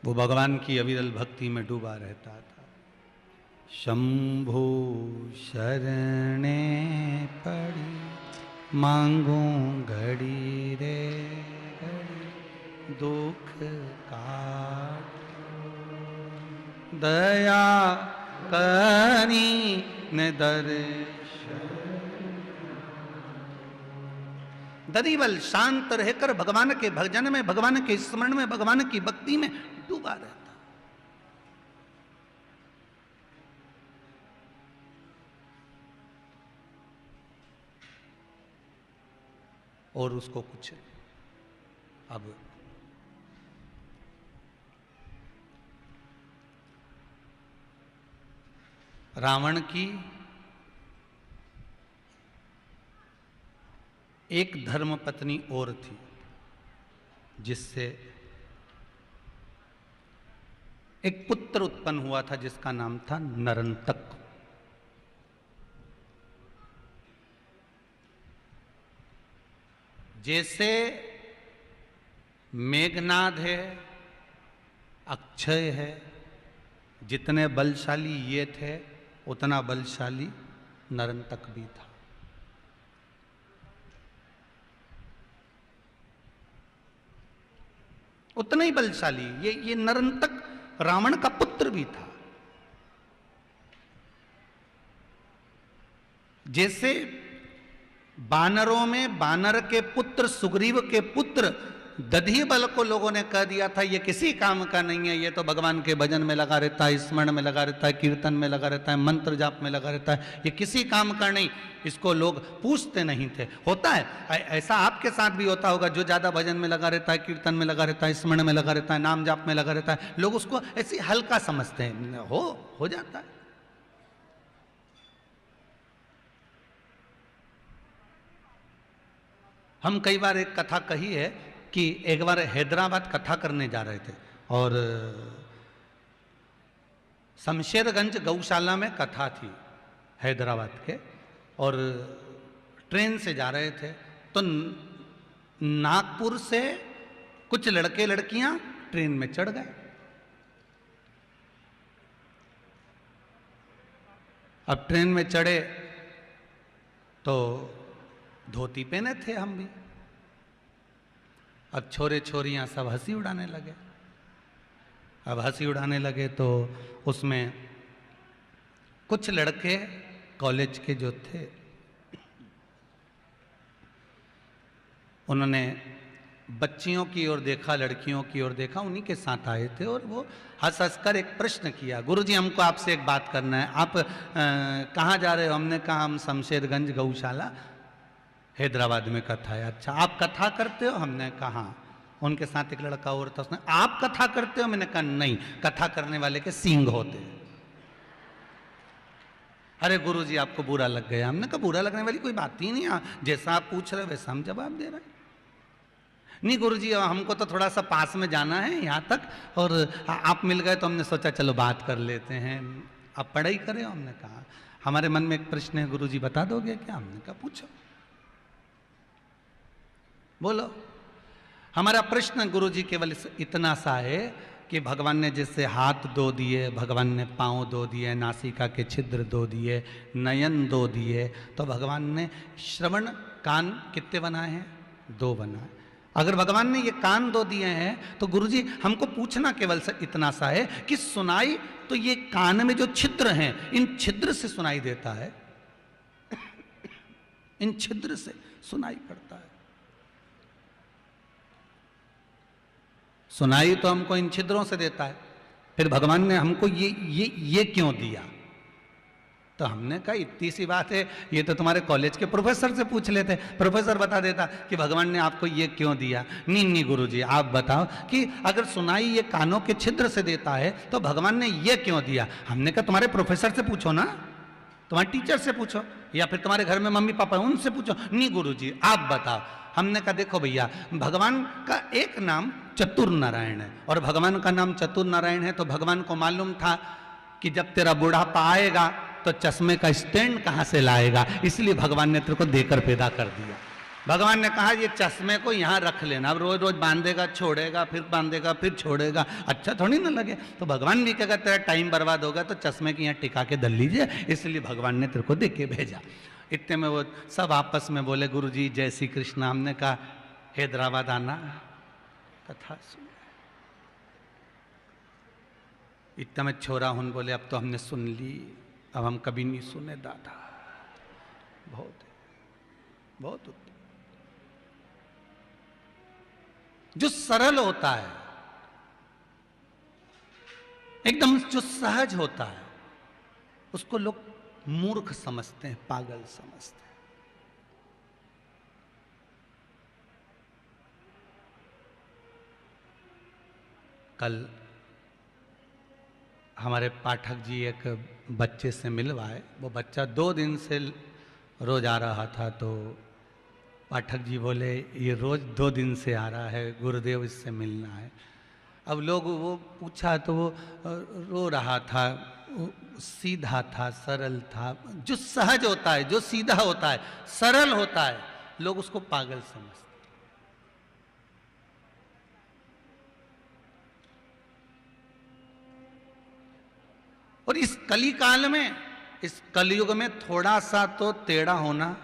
वो भगवान की अविरल भक्ति में डूबा रहता था। शंभु शरणे पड़ी मांगू घड़ी रे घड़ी, दुख काट दया करी न दर्शन। दधिबल शांत रहकर भगवान के भजन में, भगवान के स्मरण में, भगवान की भक्ति में डूबा रहता। और उसको कुछ अब रावण की एक धर्मपत्नी और थी, जिससे एक पुत्र उत्पन्न हुआ था जिसका नाम था नरंतक। जैसे मेघनाद है, अक्षय है, जितने बलशाली ये थे उतना बलशाली नरंतक भी था। उतना ही बलशाली ये नरंतक रावण का पुत्र भी था। जैसे बानरों में बानर के पुत्र सुग्रीव के पुत्र दधिबल को लोगों ने कह दिया था ये किसी काम का नहीं है, ये तो भगवान के भजन में लगा रहता है, स्मरण में लगा रहता है, कीर्तन में लगा रहता है, मंत्र जाप में लगा रहता है, ये किसी काम का नहीं। इसको लोग पूछते नहीं थे। होता है ऐसा, आपके साथ भी होता होगा, जो ज्यादा भजन में लगा रहता है, कीर्तन में लगा रहता है, स्मरण में लगा रहता है, नाम जाप में लगा रहता है, लोग उसको ऐसे हल्का समझते हैं। हो जाता है। हम कई बार एक कथा कही है कि एक बार हैदराबाद कथा करने जा रहे थे और शमशेरगंज गौशाला में कथा थी हैदराबाद के, और ट्रेन से जा रहे थे तो नागपुर से कुछ लड़के लड़कियां ट्रेन में चढ़ गए। अब ट्रेन में चढ़े तो धोती पहने थे हम भी। अब छोरे छोरियां सब हंसी उड़ाने लगे। अब हंसी उड़ाने लगे तो उसमें कुछ लड़के कॉलेज के जो थे उन्होंने बच्चियों की ओर देखा, लड़कियों की ओर देखा, उन्हीं के साथ आए थे और वो हंस हंस कर एक प्रश्न किया, गुरुजी हमको आपसे एक बात करना है, आप कहाँ जा रहे हो? हमने कहा हम शमशेरगंज गौशाला हैदराबाद में कथा है। अच्छा आप कथा करते हो? हमने कहा। उनके साथ एक लड़का और था, उसने आप कथा करते हो? मैंने कहा नहीं, कथा करने वाले के सींग होते हैं। अरे गुरुजी आपको बुरा लग गया। हमने कहा बुरा लगने वाली कोई बात ही नहीं, जैसा आप पूछ रहे हो वैसा हम जवाब दे रहे हैं। नहीं गुरुजी हमको तो थोड़ा सा पास में जाना है यहाँ तक, और आप मिल गए तो हमने सोचा चलो बात कर लेते हैं। आप पढ़ाई करें। हमने कहा हमारे मन में एक प्रश्न है, गुरुजी बता दोगे क्या? हमने कहा पूछो, बोलो। हमारा प्रश्न गुरुजी केवल इतना सा है कि भगवान ने जैसे हाथ दो दिए, भगवान ने पांव दो दिए, नासिका के छिद्र दो दिए, नयन दो दिए, तो भगवान ने श्रवण कान कितने बनाए हैं? 2 बनाए। अगर भगवान ने ये कान 2 दिए हैं तो गुरुजी हमको पूछना केवल इतना सा है कि सुनाई तो ये कान में जो छिद्र हैं, इन छिद्र से सुनाई देता है, इन छिद्र से सुनाई पड़ता है। सुनाई तो हमको इन छिद्रों से देता है, फिर भगवान ने हमको ये क्यों दिया? तो हमने कहा इतनी सी बात है, ये तो तुम्हारे कॉलेज के प्रोफेसर से पूछ लेते, प्रोफेसर बता देता कि भगवान ने आपको ये क्यों दिया। नहीं गुरुजी आप बताओ कि अगर सुनाई ये कानों के छिद्र से देता है तो भगवान ने ये क्यों दिया? हमने कहा तुम्हारे प्रोफेसर से पूछो ना, तुम्हारे टीचर से पूछो, या फिर तुम्हारे घर में मम्मी पापा उनसे पूछो। नहीं गुरुजी आप बताओ। हमने कहा देखो भैया, भगवान का एक नाम चतुर नारायण है, और भगवान का नाम चतुर नारायण है तो भगवान को मालूम था कि जब तेरा बुढ़ापा आएगा तो चश्मे का स्टैंड कहां से लाएगा, इसलिए भगवान ने तेरे को देकर पैदा कर दिया। भगवान ने कहा ये चश्मे को यहां रख लेना, अब रोज रोज बांधेगा छोड़ेगा, फिर बांधेगा फिर छोड़ेगा, अच्छा थोड़ी ना लगे। तो भगवान भी कहेगा तेरा टाइम बर्बाद होगा तो चश्मे की यहाँ टिका के धर लीजिए, इसलिए भगवान ने तेरे को दे के भेजा। इतने में वो सब आपस में बोले गुरुजी जय श्री कृष्ण। हमने कहा हैदराबाद आना कथा सुन। इतना में छोरा हुन बोले अब तो हमने सुन ली, अब हम कभी नहीं सुने दादा, बहुत बहुत उत्तम। जो सरल होता है, एकदम जो सहज होता है, उसको लोग मूर्ख समझते हैं, पागल समझते हैं। कल हमारे पाठक जी एक बच्चे से मिलवाए, वो बच्चा 2 दिन से रोज आ रहा था, तो पाठक जी बोले ये रोज 2 दिन से आ रहा है, गुरुदेव इससे मिलना है। अब लोग वो पूछा तो वो रो रहा था, वो सीधा था, सरल था। जो सहज होता है, जो सीधा होता है, सरल होता है, लोग उसको पागल समझते। और इस कली काल में, इस कलयुग में थोड़ा सा तो टेढ़ा होना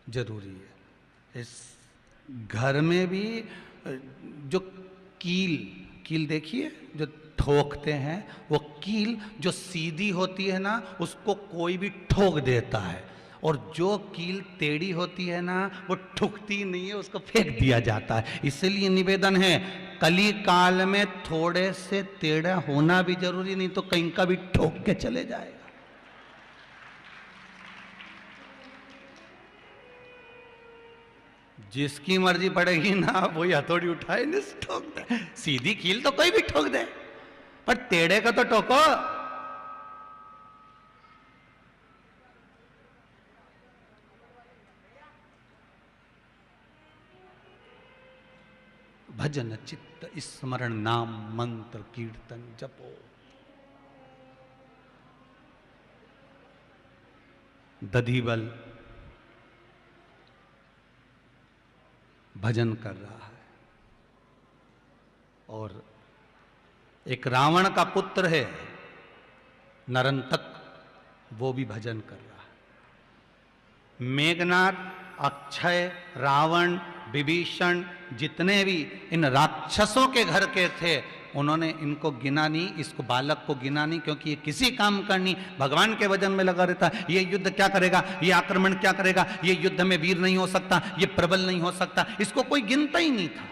जरूरी है। इस घर में भी जो कील देखिए जो ठोकते हैं, वो कील जो सीधी होती है ना उसको कोई भी ठोक देता है, और जो कील टेढ़ी होती है ना वो ठुकती नहीं है, उसको फेंक दिया जाता है। इसलिए निवेदन है कली काल में थोड़े से टेढ़ा होना भी जरूरी, नहीं तो कहीं का भी ठोक के चले जाएगा। जिसकी मर्जी पड़ेगी ना वही हथौड़ी उठाए नहीं ठोक दे। सीधी कील तो कोई भी ठोक दे, पर टेढ़े का तो ठोको। भजन चित्त स्मरण नाम मंत्र कीर्तन जपो। दधिबल भजन कर रहा है, और एक रावण का पुत्र है नरंतक, वो भी भजन कर रहा है। मेघनाथ, अक्षय, रावण, विभीषण, जितने भी इन राक्षसों के घर के थे, उन्होंने इनको गिना नहीं, इसको बालक को गिना नहीं, क्योंकि ये किसी काम का नहीं, भगवान के वजन में लगा रहता है। ये युद्ध क्या करेगा, ये आक्रमण क्या करेगा, ये युद्ध में वीर नहीं हो सकता, ये प्रबल नहीं हो सकता, इसको कोई गिनता ही नहीं था।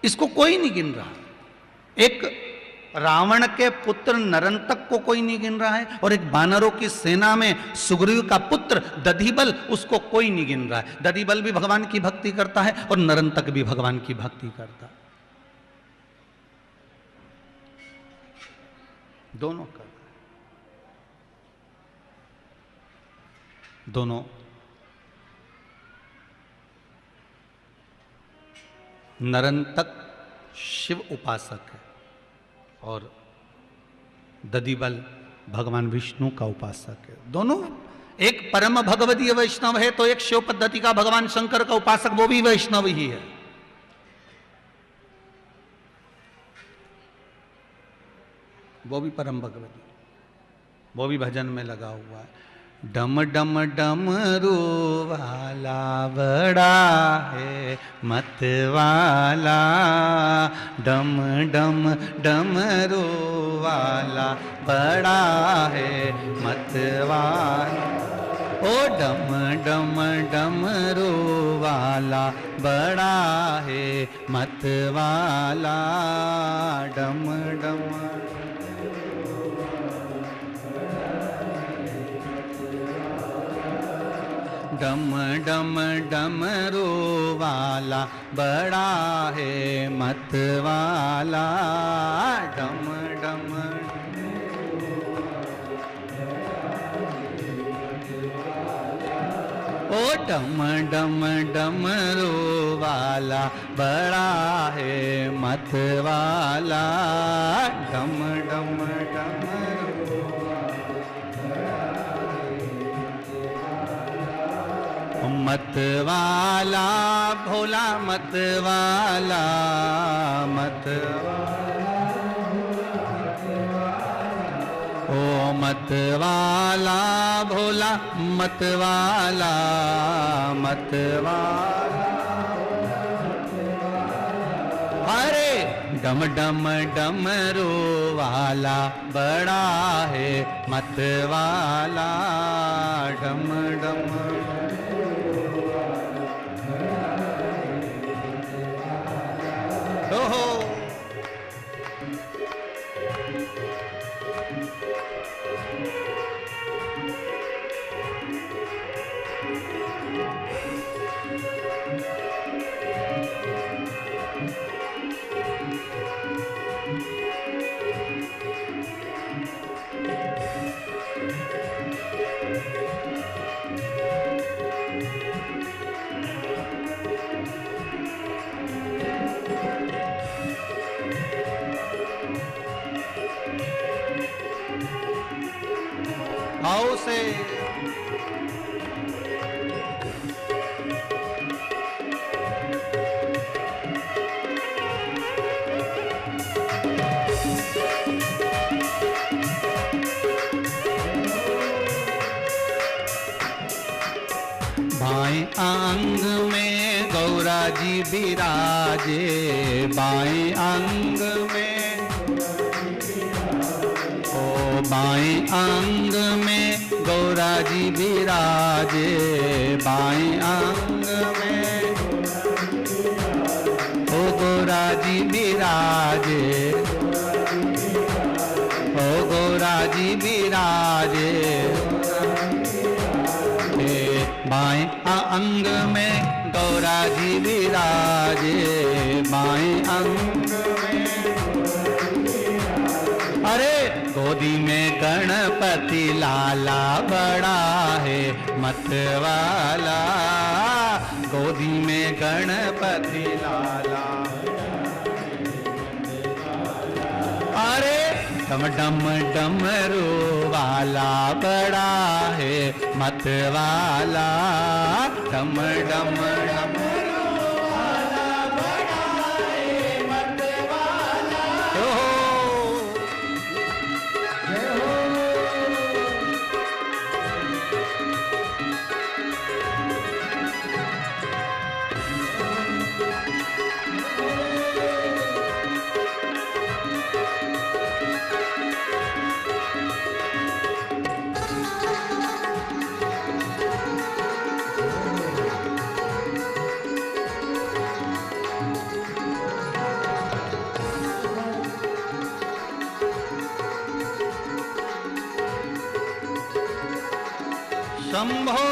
इसको कोई नहीं गिन रहा। एक रावण के पुत्र नरंतक को कोई नहीं गिन रहा है, और एक बानरों की सेना में सुग्रीव का पुत्र दधिबल, उसको कोई नहीं गिन रहा है। दधिबल भी भगवान की भक्ति करता है और नरंतक भी भगवान की भक्ति करता है, दोनों कर रहे हैं। दोनों नरंतक शिव उपासक है और ददीबल भगवान विष्णु का उपासक है। दोनों, एक परम भगवदीय वैष्णव है तो एक शिव पद्धति का भगवान शंकर का उपासक, वो भी वैष्णव ही है। वो भी परम भगवती, वो भी भजन में लगा हुआ है। डम डम डमरू वाला बड़ा है मत वाला, डम डम डमरू वाला बड़ा है मत वाला, ओ डम डम डमरू वाला बड़ा है मत वाला, डम डम डम डम डमरू वाला बड़ा है मत वाला, डम डम ओ डम डम डमरू वाला बड़ा है मत वाला, डम डम डमरू मत वाला भोला मत वाला, मत ओ मत वाला भोला मत वाला, मत वाला अरे डम डम डमरू वाला बड़ा है मत वाला, डम डम ओहो आओ से बाएं अंग में गौरा जी विराजे, बाएं अंग में ओ बाएं अंग में गौरा जी विराजे, बाएं अंग में ओ गौरा जी विराजे, ओ गौरा जी विराजे, बाएं अंग में गौरा जी विराजे, बाएं अंग में अरे गोदी में गणपति लाला बड़ा है मत वाला, गोदी में गणपति लाला अरे डम डम डमरू वाला बड़ा है मत वाला, डम डम डमरू वाला बड़ा है मत वाला, जय हो शंभो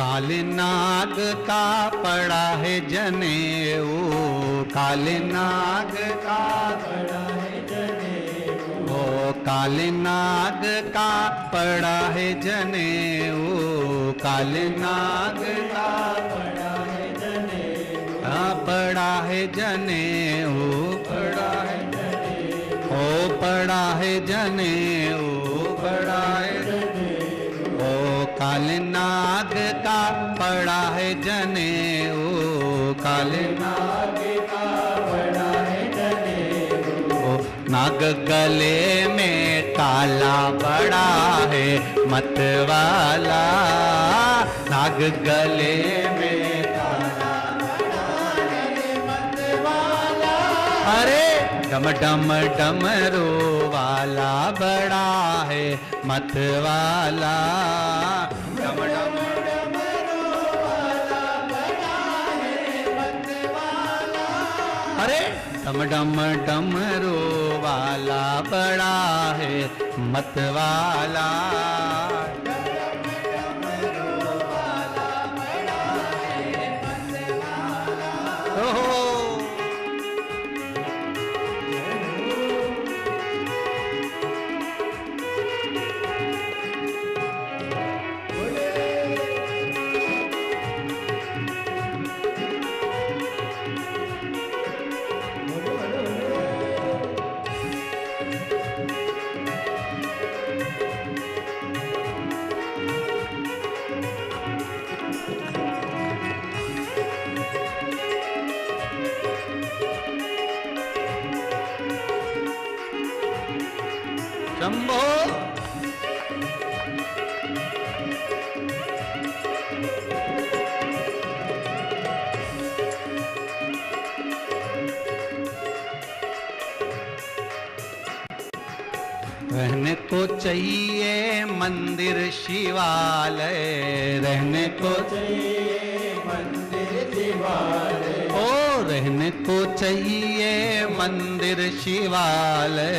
काले नाग का पड़ा है जनेऊ, काले नाग का पड़ा है जनेऊ, ओ काले नाग का पड़ा है जनेऊ, काले नाग का पड़ा है जनेऊ, पड़ा है जनेऊ, पड़ा है जनेऊ, ओ पड़ा है जनेऊ, पड़ा है जनेऊ, ओ काले नाग का पड़ा है जनेऊ, काले नाग का पड़ा है जनेऊ, ओ नाग गले में काला बड़ा है मतवाला, नाग गले में काला बड़ा है मतवाला, अरे डम डम डमरू वाला बड़ा है मतवाला, डम डम डमरू वाला बड़ा है मतवाला, अरे डम डम डमरू वाला बड़ा है मतवाला, डम डम डमरू वाला बड़ा है मतवाला, ओहो शंभो रहने को चाहिए मंदिर शिवालय, रहने को चाहिए मंदिर शिवालय, ओ रहने को चाहिए मंदिर शिवालय,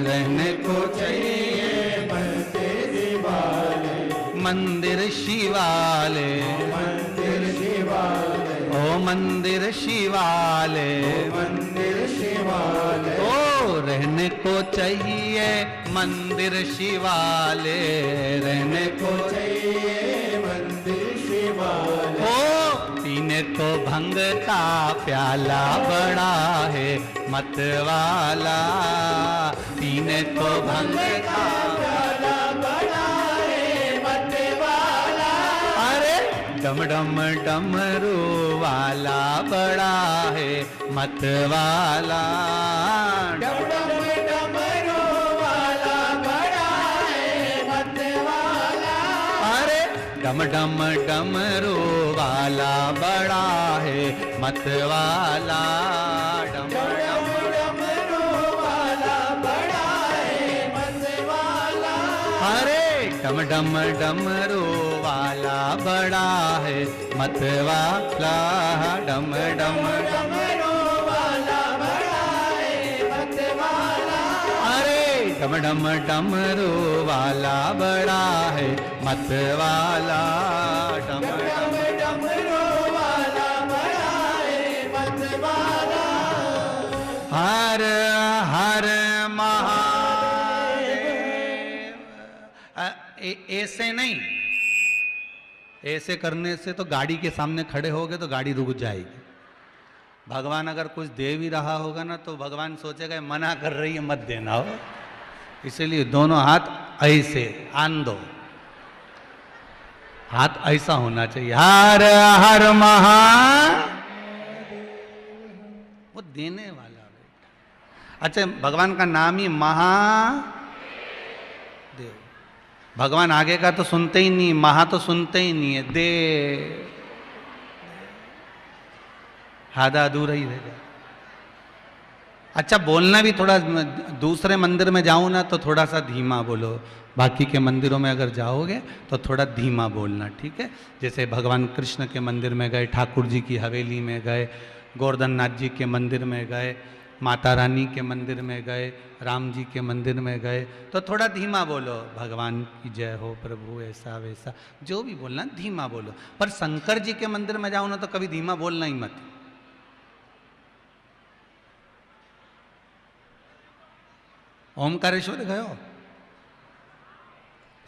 रहने को चाहिए मंदिर शिवालय, मंदिर शिवालय, मंदिर शिवालय, ओ मंदिर शिवालय, मंदिर शिवालय, ओ रहने को चाहिए मंदिर शिवालय, रहने को चाहिए मंदिर शिवालय, ओ पीने को भंग का प्याला बड़ा है मतवाला, पीने को भंग का प्याला बड़ा है मतवाला, अरे डम डम डमरू वाला बड़ा है मतवाला, डम डम डमरू वाला बड़ा है मतवाला, अरे डम डम डमरू वाला बड़ा है मतवाला, डम डम डमरू वाला बड़ा है मतवाला, अरे डम डम डमरू वाला बड़ा है मतवाला, डम डम डमरू वाला बड़ा है मतवाला, अरे डम डम डमरू वाला बड़ा है मतवाला, डम डम डमरू वाला बड़ा है मतवाला, हर हर महादेव। ऐसे नहीं, ऐसे करने से तो गाड़ी के सामने खड़े हो गए तो गाड़ी रुक जाएगी। भगवान अगर कुछ दे भी रहा होगा ना तो भगवान सोचेगा मना कर रही है मत देना हो, इसलिए दोनों हाथ ऐसे आन दो, हाथ ऐसा होना चाहिए, हर हर महा, वो देने वाला बेटा। अच्छा भगवान का नाम ही महादेव, भगवान आगे का तो सुनते ही नहीं, महा तो सुनते ही नहीं है, दे आधा अधूरा ही रह जाए। अच्छा बोलना भी थोड़ा, दूसरे मंदिर में जाऊं ना तो थोड़ा सा धीमा बोलो, बाकी के मंदिरों में अगर जाओगे तो थोड़ा धीमा बोलना, ठीक है। जैसे भगवान कृष्ण के मंदिर में गए, ठाकुर जी की हवेली में गए, गोवर्धन नाथ जी के मंदिर में गए, माता रानी के मंदिर में गए, राम जी के मंदिर में गए, तो थोड़ा धीमा बोलो, भगवान की जय हो प्रभु, ऐसा वैसा जो भी बोलना धीमा बोलो। पर शंकर जी के मंदिर में जाओ ना तो कभी धीमा बोलना ही मत। ओमकारेश्वर गए हो?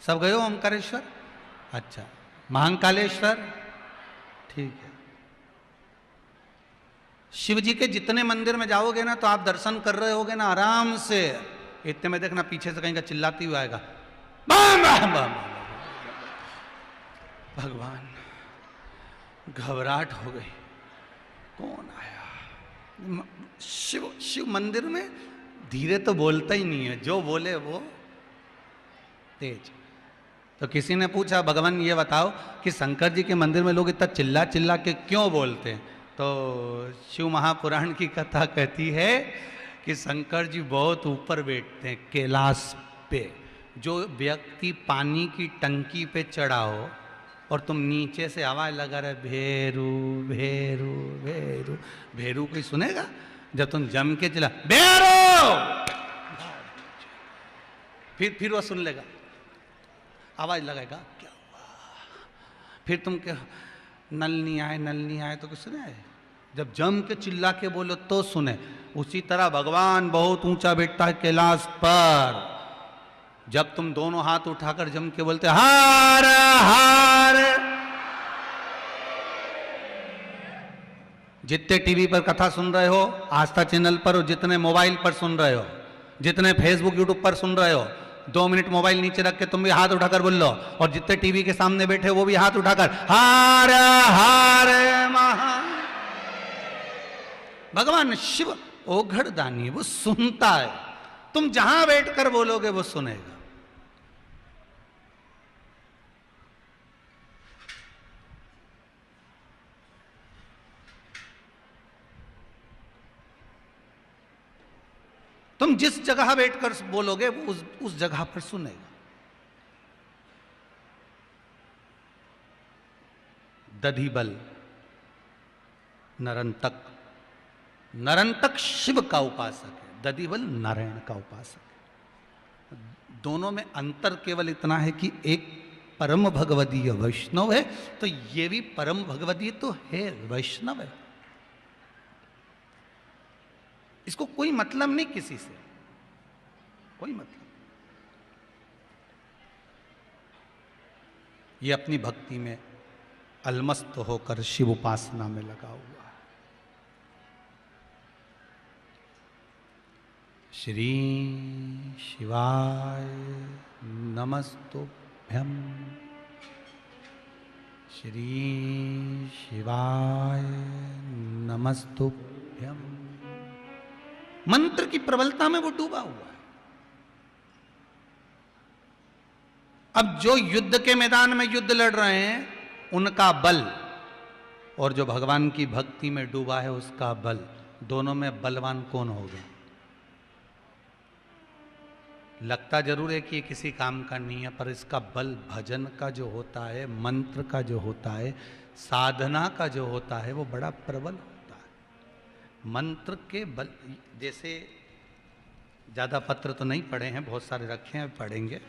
सब गए हो ओमकारेश्वर? अच्छा, महाकालेश्वर, ठीक है। शिव जी के जितने मंदिर में जाओगे ना तो आप दर्शन कर रहे होगे ना आराम से, इतने में देखना पीछे से कहीं का चिल्लाती हुआ आएगा, बम बम बम। भगवान, घबराहट हो गई, कौन आया? शिव मंदिर में धीरे तो बोलता ही नहीं है, जो बोले वो तेज। तो किसी ने पूछा, भगवान ये बताओ कि शंकर जी के मंदिर में लोग इतना चिल्ला चिल्ला के क्यों बोलते हैं? तो शिव महापुराण की कथा कहती है कि शंकर जी बहुत ऊपर बैठते हैं कैलाश पे। जो व्यक्ति पानी की टंकी पे चढ़ा हो और तुम नीचे से आवाज लगा रहे भेरू भेरू भेरू, भेरू कोई सुनेगा? जब तुम जम के चला भेरू, फिर वो सुन लेगा, आवाज लगाएगा क्या हुआ। फिर तुम क्या, नल नहीं आए तो कुछ सुने? जब जम के चिल्ला के बोलो तो सुने। उसी तरह भगवान बहुत ऊंचा बैठता है कैलाश पर। जब तुम दोनों हाथ उठाकर जम के बोलते हार हार, जितने टीवी पर कथा सुन रहे हो आस्था चैनल पर, और जितने मोबाइल पर सुन रहे हो, जितने फेसबुक यूट्यूब पर सुन रहे हो, 2 मिनट मोबाइल नीचे रख के तुम भी हाथ उठाकर बोल लो। और जितने टीवी के सामने बैठे वो भी हाथ उठाकर हार हार महा। भगवान शिव ओघड़दानी, वो सुनता है। तुम जहां बैठकर बोलोगे वो सुनेगा। तुम जिस जगह बैठकर बोलोगे वो उस जगह पर सुनेगा। दधिबल नरंतक, नरंतक शिव का उपासक है, दधिबल नारायण का उपासक है। दोनों में अंतर केवल इतना है कि एक परम भगवदीय वैष्णव है, तो ये भी परम भगवदीय तो है, वैष्णव है। इसको कोई मतलब नहीं किसी से, कोई मतलब। ये अपनी भक्ति में अलमस्त होकर शिव उपासना में लगा हुआ है। श्री शिवाय नमस्तुभ्यं, श्री शिवाय नमस्तुभ्यं। मंत्र की प्रबलता में वो डूबा हुआ है। अब जो युद्ध के मैदान में युद्ध लड़ रहे हैं उनका बल, और जो भगवान की भक्ति में डूबा है उसका बल, दोनों में बलवान कौन होगा? लगता जरूर है कि ये किसी काम का नहीं है, पर इसका बल भजन का जो होता है, मंत्र का जो होता है, साधना का जो होता है, वो बड़ा प्रबल होता है। मंत्र के बल, जैसे ज़्यादा पत्र तो नहीं पढ़े हैं, बहुत सारे रखे हैं, पढ़ेंगे।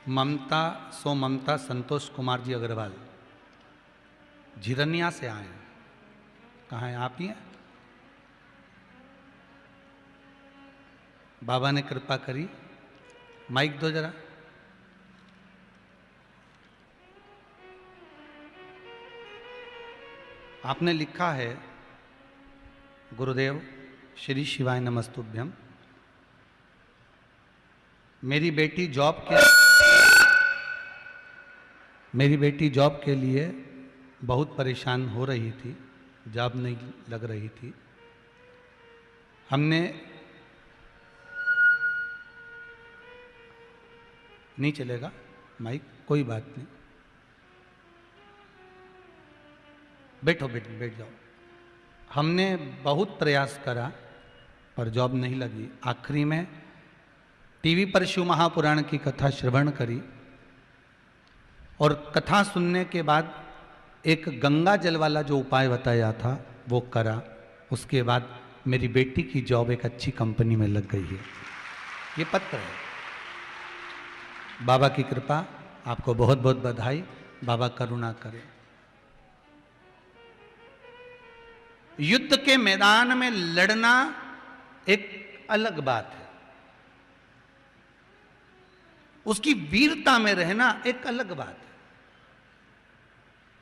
ममता संतोष कुमार जी अग्रवाल झिरनिया से आए हैं। कहाँ हैं आप? ही हैं? बाबा ने कृपा करी, माइक दो जरा। आपने लिखा है, गुरुदेव श्री शिवाय नमस्तुभ्यम, मेरी बेटी जॉब के लिए बहुत परेशान हो रही थी, जॉब नहीं लग रही थी। हमने नहीं चलेगा माइक, कोई बात नहीं, बैठ जाओ। हमने बहुत प्रयास करा पर जॉब नहीं लगी। आखिरी में टीवी पर शिव महापुराण की कथा श्रवण करी और कथा सुनने के बाद एक गंगा जल वाला जो उपाय बताया था वो करा। उसके बाद मेरी बेटी की जॉब एक अच्छी कंपनी में लग गई है। ये पत्र है। बाबा की कृपा, आपको बहुत बहुत बधाई। बाबा करुणा करें। युद्ध के मैदान में लड़ना एक अलग बात है, उसकी वीरता में रहना एक अलग बात है।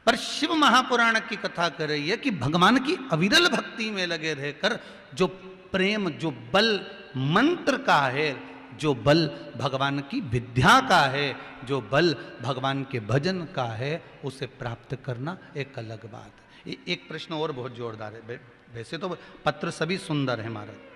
पर शिव महापुराण की कथा कर रही है कि भगवान की अविरल भक्ति में लगे रहकर जो प्रेम, जो बल मंत्र का है, जो बल भगवान की विद्या का है, जो बल भगवान के भजन का है, उसे प्राप्त करना एक अलग बात है। एक प्रश्न और बहुत जोरदार है। वैसे तो पत्र सभी सुंदर है महाराज।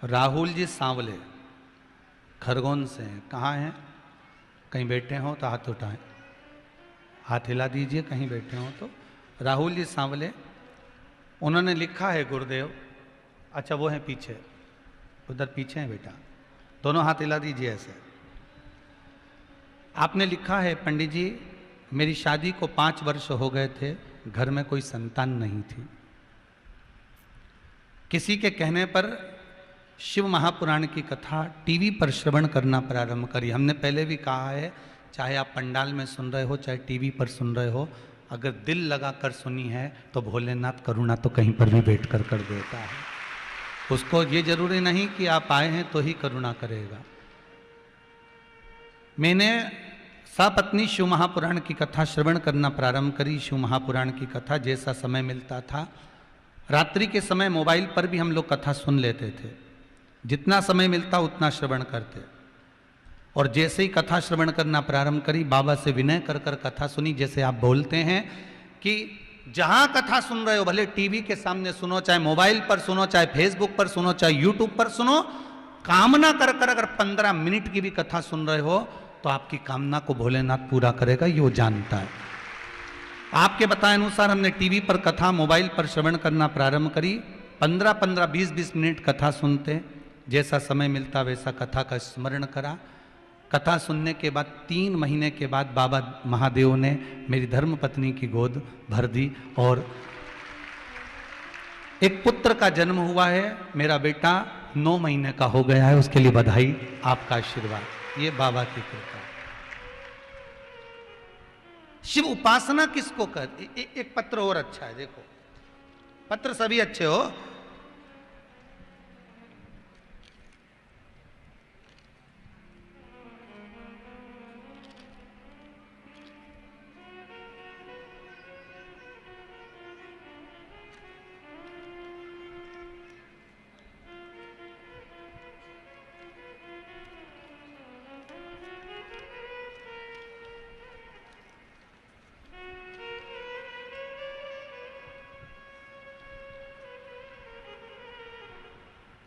राहुल जी सांवले खरगोन से हैं। कहाँ हैं? कहीं बैठे हो तो हाथ उठाएं, हाथ हिला दीजिए कहीं बैठे हो तो। राहुल जी सांवले, उन्होंने लिखा है गुरुदेव, अच्छा वो है पीछे, उधर पीछे हैं बेटा, दोनों हाथ हिला दीजिए ऐसे। आपने लिखा है, पंडित जी मेरी शादी को 5 वर्ष हो गए थे, घर में कोई संतान नहीं थी। किसी के कहने पर शिव महापुराण की कथा टीवी पर श्रवण करना प्रारंभ करी। हमने पहले भी कहा है, चाहे आप पंडाल में सुन रहे हो चाहे टीवी पर सुन रहे हो, अगर दिल लगा कर सुनी है तो भोलेनाथ करुणा तो कहीं पर भी बैठ कर देता है। उसको ये जरूरी नहीं कि आप आए हैं तो ही करुणा करेगा। मैंने सपत्नी शिव महापुराण की कथा श्रवण करना प्रारंभ करी। शिव महापुराण की कथा जैसा समय मिलता था, रात्रि के समय मोबाइल पर भी हम लोग कथा सुन लेते थे, जितना समय मिलता उतना श्रवण करते। और जैसे ही कथा श्रवण करना प्रारंभ करी, बाबा से विनय कर कर कथा सुनी। जैसे आप बोलते हैं कि जहां कथा सुन रहे हो, भले टीवी के सामने सुनो, चाहे मोबाइल पर सुनो, चाहे फेसबुक पर सुनो, चाहे यूट्यूब पर सुनो, कामना कर कर अगर 15 मिनट की भी कथा सुन रहे हो तो आपकी कामना को भोलेनाथ पूरा करेगा, ये वो जानता है। आपके बताए अनुसार हमने टीवी पर कथा, मोबाइल पर श्रवण करना प्रारंभ करी। 15-15, 20-20 मिनट कथा सुनते, जैसा समय मिलता वैसा कथा का स्मरण करा। कथा सुनने के बाद 3 महीने के बाद बाबा महादेव ने मेरी धर्म पत्नी की गोद भर दी और एक पुत्र का जन्म हुआ है। मेरा बेटा 9 महीने का हो गया है, उसके लिए बधाई, आपका आशीर्वाद, ये बाबा की कृपा। शिव उपासना किसको कर, एक पत्र और अच्छा है, देखो पत्र सभी अच्छे हो।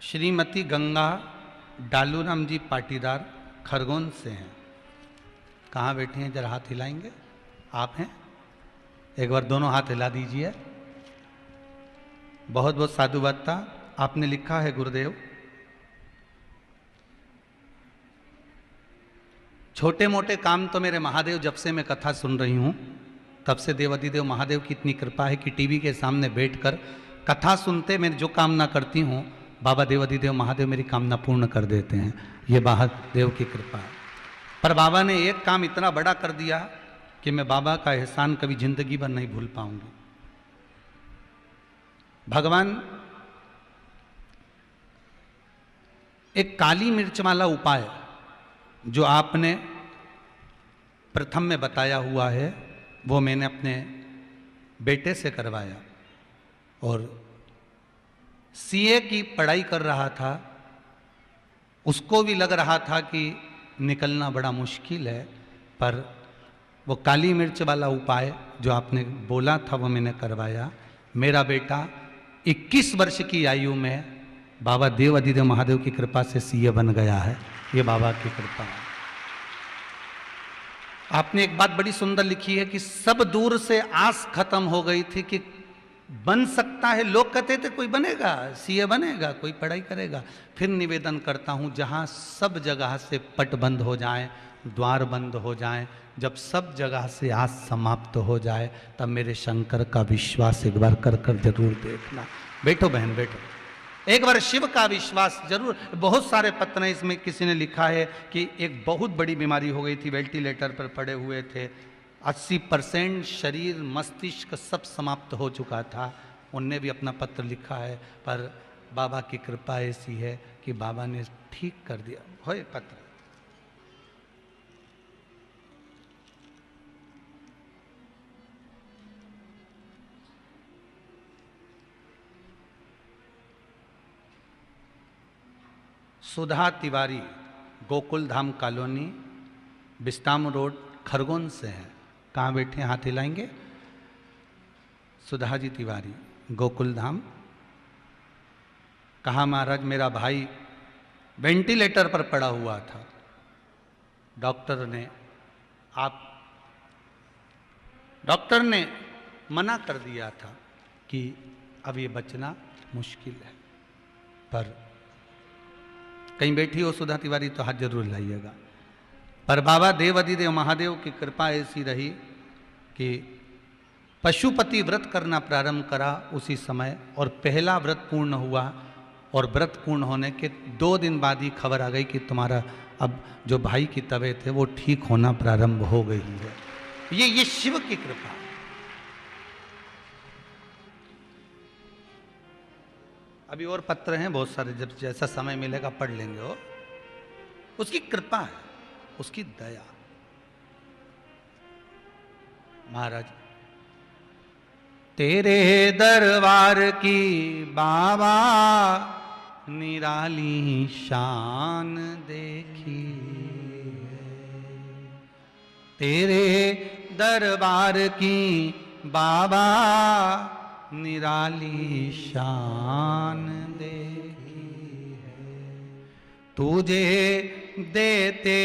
श्रीमती गंगा डालूराम जी पाटीदार खरगोन से हैं। कहाँ बैठे हैं, जरा हाथ हिलाएंगे? आप हैं? एक बार दोनों हाथ हिला दीजिए। बहुत बहुत साधुवादता। आपने लिखा है, गुरुदेव छोटे मोटे काम तो मेरे महादेव, जब से मैं कथा सुन रही हूँ तब से देवाधिदेव महादेव की इतनी कृपा है कि टीवी के सामने बैठकर कथा सुनते मैं जो कामना करती हूँ, बाबा देवाधिदेव महादेव मेरी कामना पूर्ण कर देते हैं। ये महादेव की कृपा है। पर बाबा ने एक काम इतना बड़ा कर दिया कि मैं बाबा का एहसान कभी जिंदगी भर नहीं भूल पाऊंगी। भगवान एक काली मिर्च वाला उपाय जो आपने प्रथम में बताया हुआ है, वो मैंने अपने बेटे से करवाया। और सीए की पढ़ाई कर रहा था, उसको भी लग रहा था कि निकलना बड़ा मुश्किल है, पर वो काली मिर्च वाला उपाय जो आपने बोला था वो मैंने करवाया। मेरा बेटा 21 वर्ष की आयु में बाबा देव अधिदेव महादेव की कृपा से सीए बन गया है। ये बाबा की कृपा है। आपने एक बात बड़ी सुंदर लिखी है कि सब दूर से आस खत्म हो गई थी कि बन सकता है। लोग कहते थे कोई बनेगा, सीए बनेगा, कोई पढ़ाई करेगा। फिर निवेदन करता हूं, जहां सब जगह से पट बंद हो जाएं, द्वार बंद हो जाएं, जब सब जगह से आस समाप्त हो जाए, तब मेरे शंकर का विश्वास एक बार कर कर जरूर देखना। बैठो बहन बैठो, एक बार शिव का विश्वास जरूर। बहुत सारे पत्र इसमें किसी ने लिखा है कि एक बहुत बड़ी बीमारी हो गई थी, वेंटिलेटर पर पड़े हुए थे, 80% शरीर मस्तिष्क सब समाप्त हो चुका था। उनने भी अपना पत्र लिखा है, पर बाबा की कृपा ऐसी है कि बाबा ने ठीक कर दिया। होए पत्र, सुधा तिवारी, गोकुल धाम कॉलोनी, बिस्टाम रोड, खरगोन से हैं। कहाँ बैठे हैं, हाथ हिलाएंगे? सुधा जी तिवारी, गोकुल धाम। कहा महाराज मेरा भाई वेंटिलेटर पर पड़ा हुआ था, डॉक्टर ने मना कर दिया था कि अब ये बचना मुश्किल है। पर कहीं बैठी हो सुधा तिवारी तो हाथ जरूर लाइएगा। पर बाबा देव अधिदेव महादेव की कृपा ऐसी रही कि पशुपति व्रत करना प्रारंभ करा उसी समय, और पहला व्रत पूर्ण हुआ। और व्रत पूर्ण होने के 2 दिन बाद ही खबर आ गई कि तुम्हारा अब जो भाई की तबीयत है वो ठीक होना प्रारंभ हो गई है। ये शिव की कृपा। अभी और पत्र हैं बहुत सारे, जब जैसा समय मिलेगा पढ़ लेंगे। वो उसकी कृपा है, उसकी दया। महाराज तेरे दरबार की बाबा निराली शान देखी है, तेरे दरबार की बाबा निराली शान देखी है। तुझे देते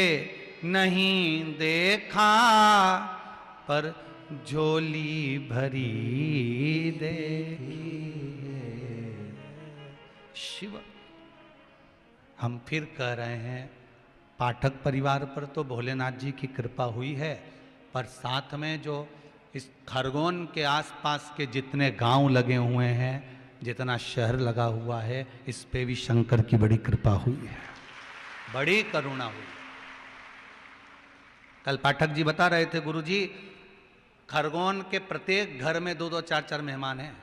नहीं देखा, पर झोली भरी देखी है। शिव, हम फिर कह रहे हैं, पाठक परिवार पर तो भोलेनाथ जी की कृपा हुई है, पर साथ में जो इस खरगोन के आसपास के जितने गांव लगे हुए हैं, जितना शहर लगा हुआ है, इस पे भी शंकर की बड़ी कृपा हुई है, बड़ी करुणा हुई। कल पाठक जी बता रहे थे, गुरुजी खरगोन के प्रत्येक घर में 2-2, 4-4 मेहमान हैं,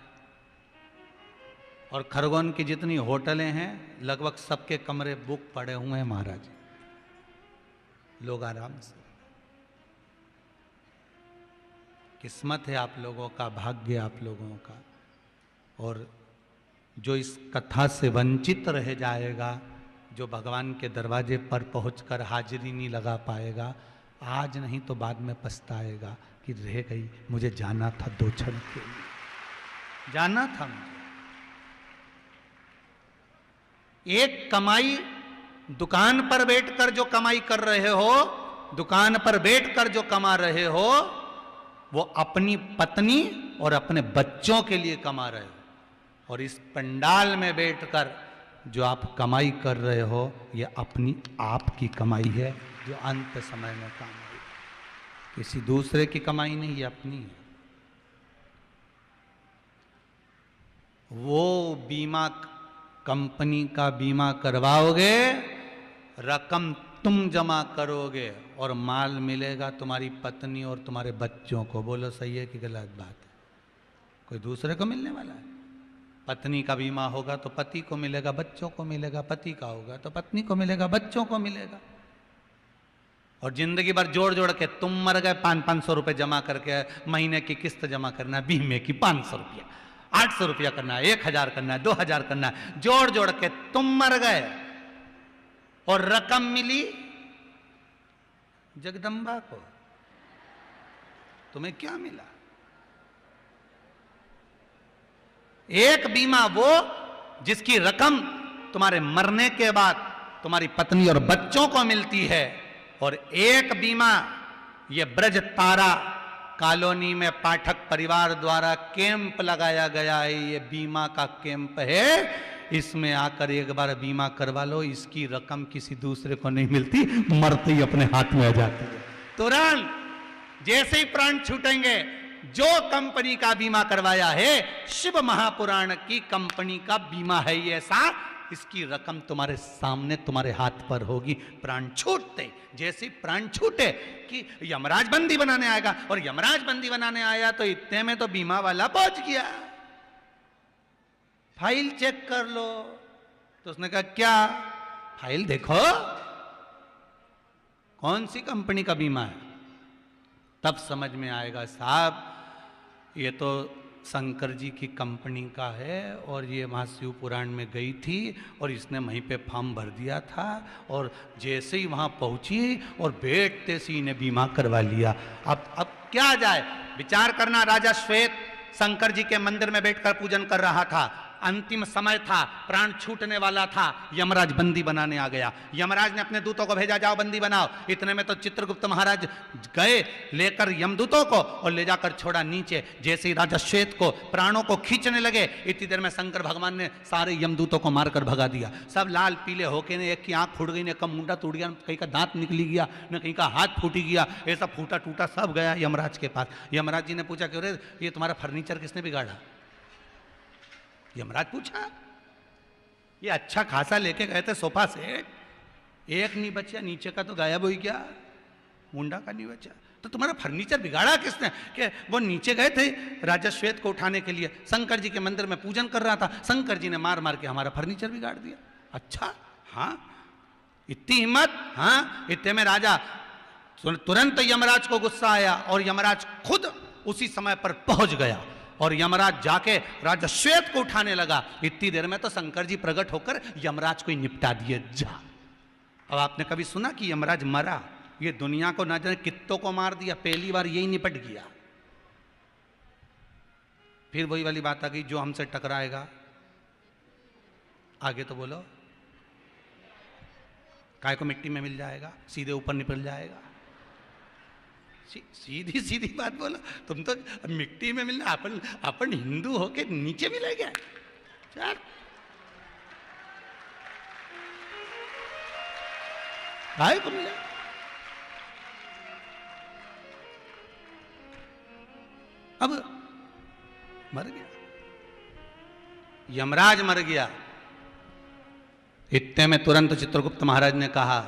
और खरगोन की जितनी होटलें हैं लगभग सबके कमरे बुक पड़े हुए हैं महाराज। लोग आराम से, किस्मत है आप लोगों का, भाग्य आप लोगों का। और जो इस कथा से वंचित रह जाएगा, जो भगवान के दरवाजे पर पहुंचकर हाजिरी नहीं लगा पाएगा, आज नहीं तो बाद में पछताएगा कि रह गई, मुझे जाना था 2 क्षण के लिए, जाना था मुझे। एक कमाई दुकान पर बैठकर जो कमाई कर रहे हो, दुकान पर बैठकर जो कमा रहे हो, वो अपनी पत्नी और अपने बच्चों के लिए कमा रहे हो। और इस पंडाल में बैठकर जो आप कमाई कर रहे हो, ये अपनी आप की कमाई है, जो अंत समय में काम आएगी। किसी दूसरे की कमाई नहीं, ये अपनी है। वो बीमा कंपनी का बीमा करवाओगे, रकम तुम जमा करोगे, और माल मिलेगा तुम्हारी पत्नी और तुम्हारे बच्चों को। बोलो सही है कि गलत बात है? कोई दूसरे को मिलने वाला है? पत्नी का बीमा होगा तो पति को मिलेगा, बच्चों को मिलेगा, पति का होगा तो पत्नी को मिलेगा, बच्चों को मिलेगा। और जिंदगी भर जोड़ जोड़ के तुम मर गए, 500 रुपए जमा करके महीने की किस्त जमा करना है, बीमे की 500 रुपया, 800 रुपया करना है, 1000 करना है, 2000 करना है, जोड़ जोड़ के तुम मर गए, और रकम मिली जगदम्बा को। तुम्हें क्या मिला? एक बीमा वो जिसकी रकम तुम्हारे मरने के बाद तुम्हारी पत्नी और बच्चों को मिलती है, और एक बीमा ये ब्रज तारा कॉलोनी में पाठक परिवार द्वारा कैंप लगाया गया है, ये बीमा का कैंप है, इसमें आकर एक बार बीमा करवा लो, इसकी रकम किसी दूसरे को नहीं मिलती, मरते ही अपने हाथ में आ जाती है। तुरंत जैसे ही प्राण छूटेंगे, जो कंपनी का बीमा करवाया है, शिव महापुराण की कंपनी का बीमा है ये ऐसा, इसकी रकम तुम्हारे सामने तुम्हारे हाथ पर होगी। प्राण छूटते, जैसे प्राण छूटे कि यमराज बंदी बनाने आएगा, और यमराज बंदी बनाने आया तो इतने में तो बीमा वाला पहुंच गया, फाइल चेक कर लो। तो उसने कहा क्या? फाइल देखो कौन सी कंपनी का बीमा है। तब समझ में आएगा साहब ये तो शंकर जी की कंपनी का है, और ये वहाँ शिव पुराण में गई थी और इसने वहीं पे फॉर्म भर दिया था, और जैसे ही वहाँ पहुँची और बैठते से इन्हें बीमा करवा लिया। अब क्या जाए, विचार करना। राजा श्वेत शंकर जी के मंदिर में बैठकर पूजन कर रहा था, अंतिम समय था, प्राण छूटने वाला था, यमराज बंदी बनाने आ गया। यमराज ने अपने दूतों को भेजा, जाओ बंदी बनाओ। इतने में तो चित्रगुप्त महाराज गए लेकर यमदूतों को और ले जाकर छोड़ा नीचे। जैसे ही राजा श्वेत को प्राणों को खींचने लगे, इतनी देर में शंकर भगवान ने सारे यमदूतों को मारकर भगा दिया। सब लाल पीले होके ने, एक की आंख फूट गई, ने का मुंडा टूट गया, कहीं का दांत निकली गया, न कहीं का हाथ फूटी गया, ऐसा फूटा टूटा सब गया यमराज के पास। यमराज जी ने पूछा कि अरे ये तुम्हारा फर्नीचर किसने बिगाड़ा? यमराज पूछा, ये अच्छा खासा लेके गए थे सोफा सेट, एक नहीं बचा, नीचे का तो गायब हो ही गया, मुंडा का नहीं बचा, तो तुम्हारा फर्नीचर बिगाड़ा किसने? कि वो नीचे गए थे राजा श्वेत को उठाने के लिए, शंकर जी के मंदिर में पूजन कर रहा था, शंकर जी ने मार मार के हमारा फर्नीचर बिगाड़ दिया। अच्छा, हाँ इतनी हिम्मत? हाँ। इतने में राजा तुरंत यमराज को गुस्सा आया और यमराज खुद उसी समय पर पहुंच गया और यमराज जाके राजा श्वेत को उठाने लगा। इतनी देर में तो शंकर जी प्रकट होकर यमराज को ही निपटा दिए। जा, अब आपने कभी सुना कि यमराज मरा? ये दुनिया को ना जाने कित्तों को मार दिया, पहली बार यही निपट गया। फिर वही वाली बात आ गई, जो हमसे टकराएगा, आगे तो बोलो, काय को मिट्टी में मिल जाएगा, सीधे ऊपर निकल जाएगा। सीधी सीधी बात बोलो, तुम तो मिट्टी में मिलना, अपन हिंदू होके नीचे मिलेंगे। चल काय को मिले? अब मर गया, यमराज मर गया। इतने में तुरंत चित्रगुप्त महाराज ने कहा,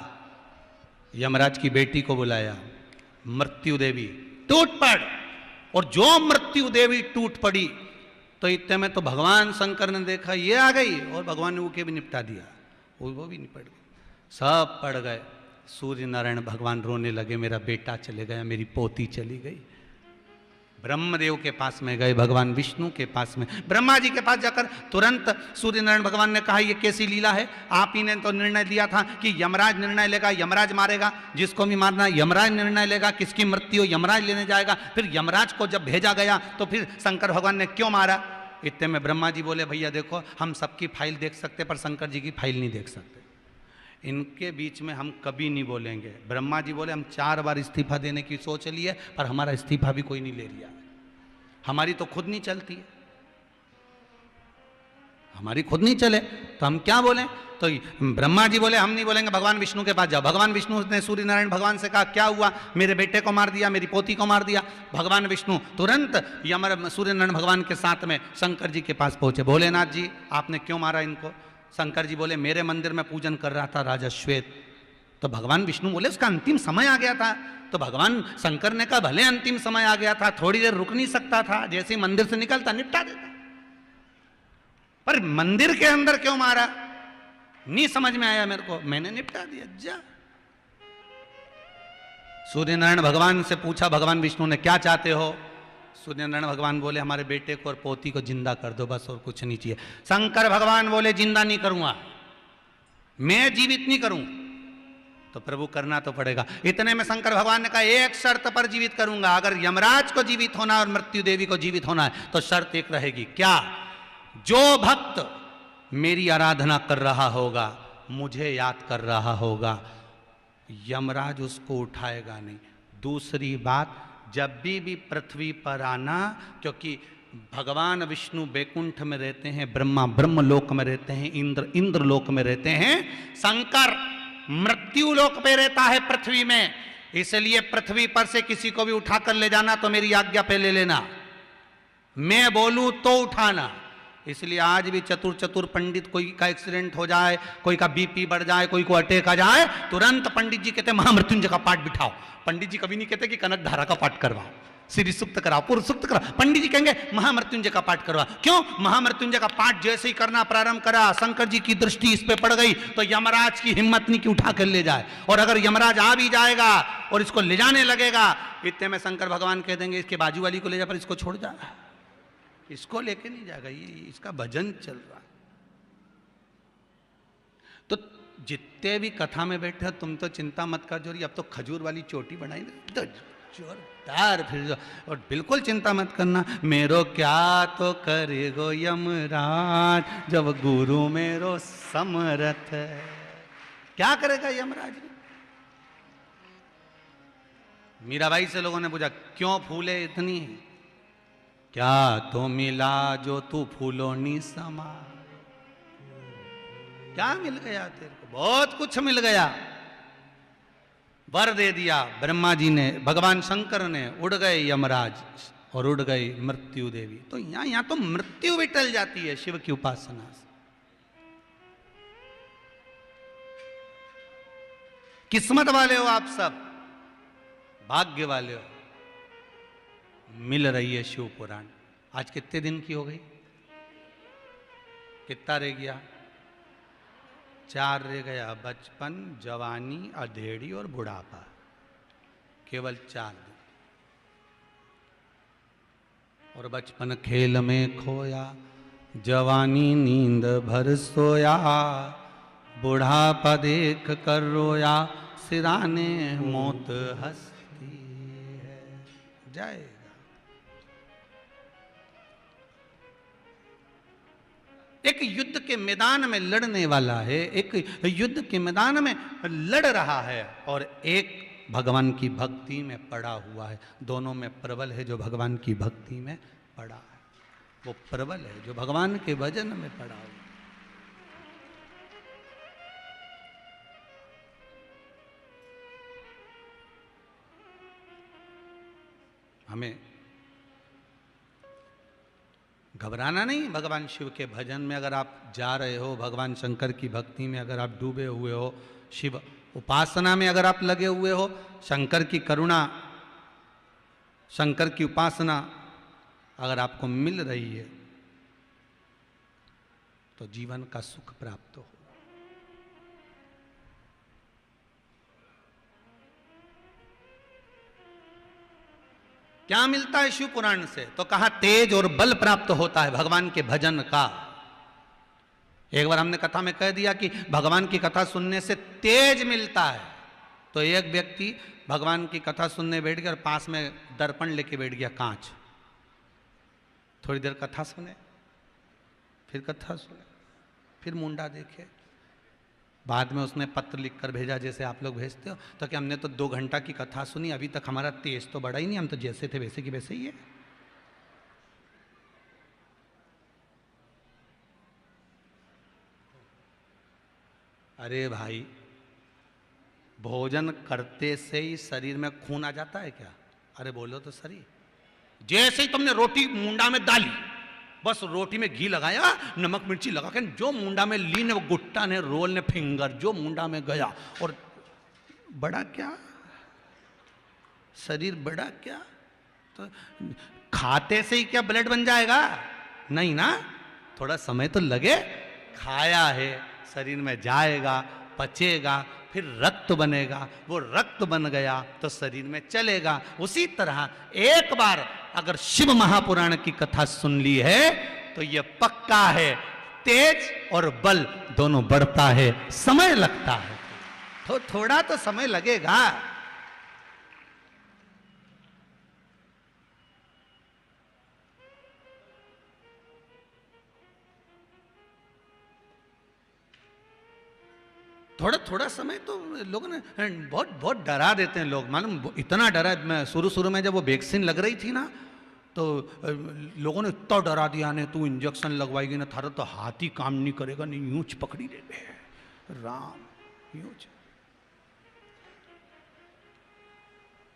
यमराज की बेटी को बुलाया, मृत्यु देवी टूट पड़। और जो मृत्यु देवी टूट पड़ी तो इतने में तो भगवान शंकर ने देखा ये आ गई, और भगवान ने उके भी निपटा दिया, वो भी निपट गए, सब पड़ गए। सूर्य नारायण भगवान रोने लगे, मेरा बेटा चले गया, मेरी पोती चली गई। ब्रह्मदेव के पास में गए, भगवान विष्णु के पास में, ब्रह्मा जी के पास जाकर तुरंत सूर्य नारायण भगवान ने कहा ये कैसी लीला है? आप ही ने तो निर्णय दिया था कि यमराज निर्णय लेगा, यमराज मारेगा, जिसको भी मारना यमराज निर्णय लेगा, किसकी मृत्यु यमराज लेने जाएगा। फिर यमराज को जब भेजा गया तो फिर शंकर भगवान ने क्यों मारा? इतने में ब्रह्मा जी बोले, भैया देखो हम सबकी फाइल देख सकते पर शंकर जी की फाइल नहीं देख सकते, इनके बीच में हम कभी नहीं बोलेंगे। ब्रह्मा जी बोले, हम 4 बार इस्तीफा देने की सोच लिए पर हमारा इस्तीफा भी कोई नहीं ले लिया, हमारी तो खुद नहीं चलती है, हमारी खुद नहीं चले तो हम क्या बोलें? तो ब्रह्मा जी बोले, हम नहीं बोलेंगे, भगवान विष्णु के पास जाओ। भगवान विष्णु ने सूर्य नारायण भगवान से कहा, क्या हुआ? मेरे बेटे को मार दिया, मेरी पोती को मार दिया। भगवान विष्णु तुरंत सूर्य नारायण भगवान के साथ में शंकर जी के पास पहुंचे, भोलेनाथ जी आपने क्यों मारा इनको? शंकर जी बोले, मेरे मंदिर में पूजन कर रहा था राजा श्वेत। तो भगवान विष्णु बोले, उसका अंतिम समय आ गया था। तो भगवान शंकर ने कहा, भले अंतिम समय आ गया था, थोड़ी देर रुक नहीं सकता था, जैसे ही मंदिर से निकलता निपटा देता, पर मंदिर के अंदर क्यों मारा? नहीं समझ में आया मेरे को, मैंने निपटा दिया। जा, सूर्य नारायण भगवान से पूछा भगवान विष्णु ने, क्या चाहते हो? सूर्य नारायण भगवान बोले, हमारे बेटे को और पोती को जिंदा कर दो, बस और कुछ नहीं चाहिए। शंकर भगवान बोले, जिंदा नहीं करूंगा, मैं जीवित नहीं करूं। तो प्रभु करना तो पड़ेगा। इतने में शंकर भगवान ने कहा, एक शर्त पर जीवित करूंगा, अगर यमराज को जीवित होना और मृत्यु देवी को जीवित होना है तो शर्त एक रहेगी। क्या? जो भक्त मेरी आराधना कर रहा होगा, मुझे याद कर रहा होगा, यमराज उसको उठाएगा नहीं, दूसरी बात, जब भी पृथ्वी पर आना, क्योंकि भगवान विष्णु बैकुंठ में रहते हैं, ब्रह्मा ब्रह्मलोक में रहते हैं, इंद्र इंद्रलोक में रहते हैं, शंकर मृत्यु लोक पे रहता है पृथ्वी में। इसलिए पृथ्वी पर से किसी को भी उठाकर ले जाना तो मेरी आज्ञा पे ले लेना, मैं बोलूं तो उठाना। इसलिए आज भी चतुर चतुर पंडित, कोई का एक्सीडेंट हो जाए, कोई का बीपी बढ़ जाए, कोई को अटैक आ जाए, तुरंत पंडित जी कहते महामृत्युंजय का पाठ बिठाओ। पंडित जी कभी नहीं कहते कि कनक धारा का पाठ करवाओ, श्री सुक्त कराओ, पूर्व सुक्त कराओ। पंडित जी कहेंगे महामृत्युंजय का पाठ करवा। क्यों? महामृत्युंजय का पाठ जैसे ही करना प्रारंभ करा, शंकर जी की दृष्टि इस पे पड़ गई तो यमराज की हिम्मत नहीं कि उठा कर ले जाए। और अगर यमराज आ भी जाएगा और इसको ले जाने लगेगा, इतने में शंकर भगवान कह देंगे इसके बाजू वाली को ले जा, पर इसको छोड़ जा, इसको लेके नहीं जाएगा, ये इसका भजन चल रहा। तो जितने भी कथा में बैठे हो तुम तो चिंता मत कर, जोरी अब तो खजूर वाली चोटी बनाई तो जोरदार फिर। और बिल्कुल चिंता मत करना, मेरो क्या तो करेगो यमराज, जब गुरु मेरो समरथ है। क्या करेगा यमराज? मीराबाई से लोगों ने पूछा क्यों फूले इतनी, क्या तो मिला जो तू फूलोनी समा। क्या मिल गया तेरे को? बहुत कुछ मिल गया। वर दे दिया ब्रह्मा जी ने, भगवान शंकर ने, उड़ गए यमराज और उड़ गई मृत्यु देवी। तो यहां तो मृत्यु भी टल जाती है शिव की उपासना से। किस्मत वाले हो आप सब, भाग्य वाले हो, मिल रही है शिव पुराण। आज कितने दिन की हो गई? कितना रह गया? 4 रह गया, बचपन, जवानी, अधेड़ी और बुढ़ापा, केवल 4 दिन। और बचपन खेल में खोया, जवानी नींद भर सोया, बुढ़ापा देख कर रोया, सिराने मौत हंसती है। जाएगा एक युद्ध के मैदान में लड़ने वाला है, एक युद्ध के मैदान में लड़ रहा है, और एक भगवान की भक्ति में पड़ा हुआ है। दोनों में प्रबल है जो भगवान की भक्ति में पड़ा है, वो प्रबल है जो भगवान के भजन में पड़ा हुआ है। हमें घबराना नहीं। भगवान शिव के भजन में अगर आप जा रहे हो, भगवान शंकर की भक्ति में अगर आप डूबे हुए हो, शिव उपासना में अगर आप लगे हुए हो, शंकर की करुणा, शंकर की उपासना अगर आपको मिल रही है, तो जीवन का सुख प्राप्त हो। क्या मिलता है शिव पुराण से? तो कहा तेज और बल प्राप्त होता है भगवान के भजन का। एक बार हमने कथा में कह दिया कि भगवान की कथा सुनने से तेज मिलता है। तो एक व्यक्ति भगवान की कथा सुनने बैठ गया और पास में दर्पण लेके बैठ गया, कांच। थोड़ी देर कथा सुने, फिर कथा सुने, फिर मुंडा देखे। बाद में उसने पत्र लिखकर भेजा, जैसे आप लोग भेजते हो, तो कि हमने तो 2 घंटा की कथा सुनी, अभी तक हमारा तेज तो बढ़ा ही नहीं, हम तो जैसे थे वैसे की वैसे ही है। अरे भाई, भोजन करते से ही शरीर में खून आ जाता है क्या? अरे बोलो तो सही। जैसे ही तुमने रोटी मुंडा में डाली, बस रोटी में घी लगाया, नमक मिर्ची लगा के जो मुंडा में ली ने, वो गुट्टा ने, रोल ने, फिंगर जो मुंडा में गया, और बड़ा क्या शरीर, बड़ा क्या? तो खाते से ही क्या ब्लड बन जाएगा? नहीं ना, थोड़ा समय तो लगे। खाया है, शरीर में जाएगा, पचेगा, फिर रक्त बनेगा, वो रक्त बन गया तो शरीर में चलेगा। उसी तरह एक बार अगर शिव महापुराण की कथा सुन ली है तो यह पक्का है, तेज और बल दोनों बढ़ता है। समय लगता है, तो थोड़ा तो समय लगेगा। थोड़ा थोड़ा समय तो लोगों ने बहुत बहुत डरा देते हैं लोग, मालूम इतना डरा। मैं शुरू में जब वो वैक्सीन लग रही थी ना तो लोगों ने इतना डरा दिया ने, तू इंजेक्शन लगवाएगी ना थारा तो हाथ ही काम नहीं करेगा, नहीं यूंच पकड़ी दे राम यूंच।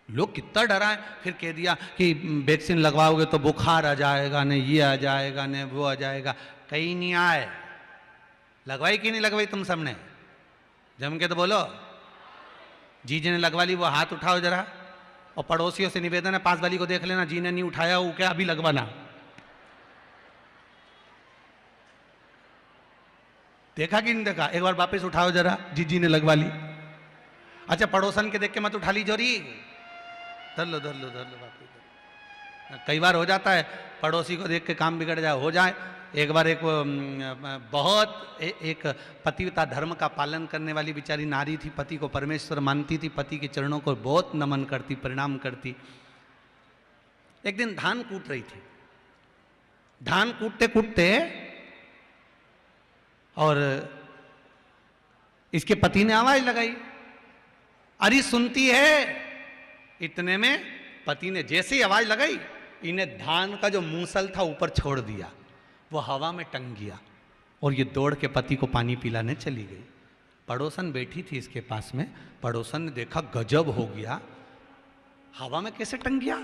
लोग कितना डरा है, फिर कह दिया कि वैक्सीन लगवाओगे तो बुखार आ जाएगा ने, ये आ जाएगा ने, वो आ जाएगा। कहीं नहीं आए। लगवाई कि नहीं लगवाई तुम सबने? जम के तो बोलो। जी ने लगवा ली वो हाथ उठाओ जरा, और पड़ोसियों से निवेदन है पास वाली को देख लेना, जी ने नहीं उठाया वो क्या अभी लगवाना। देखा कि नहीं देखा? एक बार वापस उठाओ जरा, जी ने लगवा ली। अच्छा पड़ोसन के देख के मत उठा ली जोरी, धर लो वापस। कई बार हो जाता है पड़ोसी को देख के काम बिगड़ जाए, हो जाए। एक बार एक पतिव्रता धर्म का पालन करने वाली बेचारी नारी थी, पति को परमेश्वर मानती थी, पति के चरणों को बहुत नमन करती, प्रणाम करती। एक दिन धान कूट रही थी, धान कूटते कूटते और इसके पति ने आवाज लगाई, अरे सुनती है। इतने में पति ने जैसे ही आवाज लगाई, इन्हें धान का जो मूसल था ऊपर छोड़ दिया, वो हवा में टंग गया और ये दौड़ के पति को पानी पिलाने चली गई। पड़ोसन बैठी थी इसके पास में, पड़ोसन ने देखा गजब हो गया, हवा में कैसे टंग गया?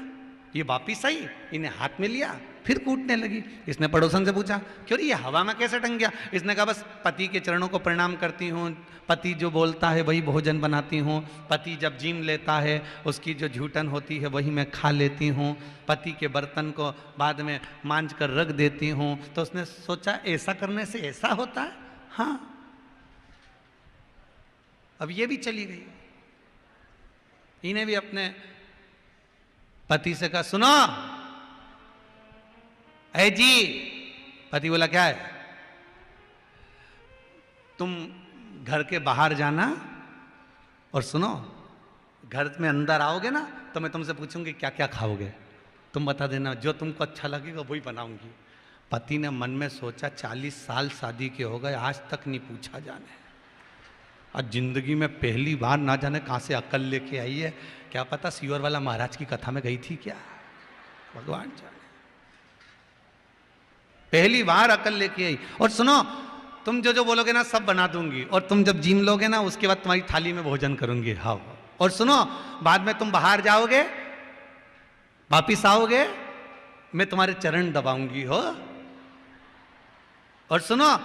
ये वापिस आई, इन्हें हाथ में लिया, फिर कूटने लगी। इसने पड़ोसन से पूछा क्यों ये हवा में कैसे टंग गया? इसने कहा बस पति के चरणों को प्रणाम करती हूँ, पति जो बोलता है वही भोजन बनाती हूँ, पति जब जीम लेता है उसकी जो झूठन होती है वही मैं खा लेती हूँ, पति के बर्तन को बाद में मांझ कर रख देती हूँ। तो उसने सोचा ऐसा करने से ऐसा होता है। हाँ, अब ये भी चली गई। इन्हें भी अपने पति से कहा सुनो ऐ जी। पति बोला क्या है? तुम घर के बाहर जाना और सुनो, घर में अंदर आओगे ना तो मैं तुमसे पूछूंगी क्या क्या खाओगे, तुम बता देना, जो तुमको अच्छा लगेगा वही बनाऊंगी। पति ने मन में सोचा 40 साल शादी के हो गए, आज तक नहीं पूछा जाने, आज जिंदगी में पहली बार ना जाने कहां से अकल लेके आई है, क्या पता सीवर वाला महाराज की कथा में गई थी क्या, भगवान जाने। पहली बार अकल लेके आई। और सुनो, तुम जो जो बोलोगे ना सब बना दूंगी, और तुम जब जिम लोगे ना उसके बाद तुम्हारी थाली में भोजन करूंगी। हाँ, और सुनो बाद में तुम बाहर जाओगे, वापिस आओगे, मैं तुम्हारे चरण दबाऊंगी हो। और सुनो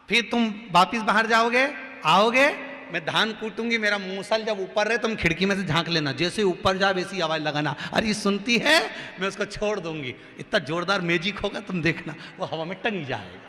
फिर तुम वापिस बाहर जाओगे, आओगे, मैं धान कूटूंगी, मेरा मूसल जब ऊपर रहे तुम खिड़की में से झांक लेना, जैसे ऊपर जाए वैसी आवाज लगाना, अरे सुनती है, मैं उसको छोड़ दूंगी। इतना जोरदार मैजिक होगा तुम देखना, वो हवा में टंग जाएगा।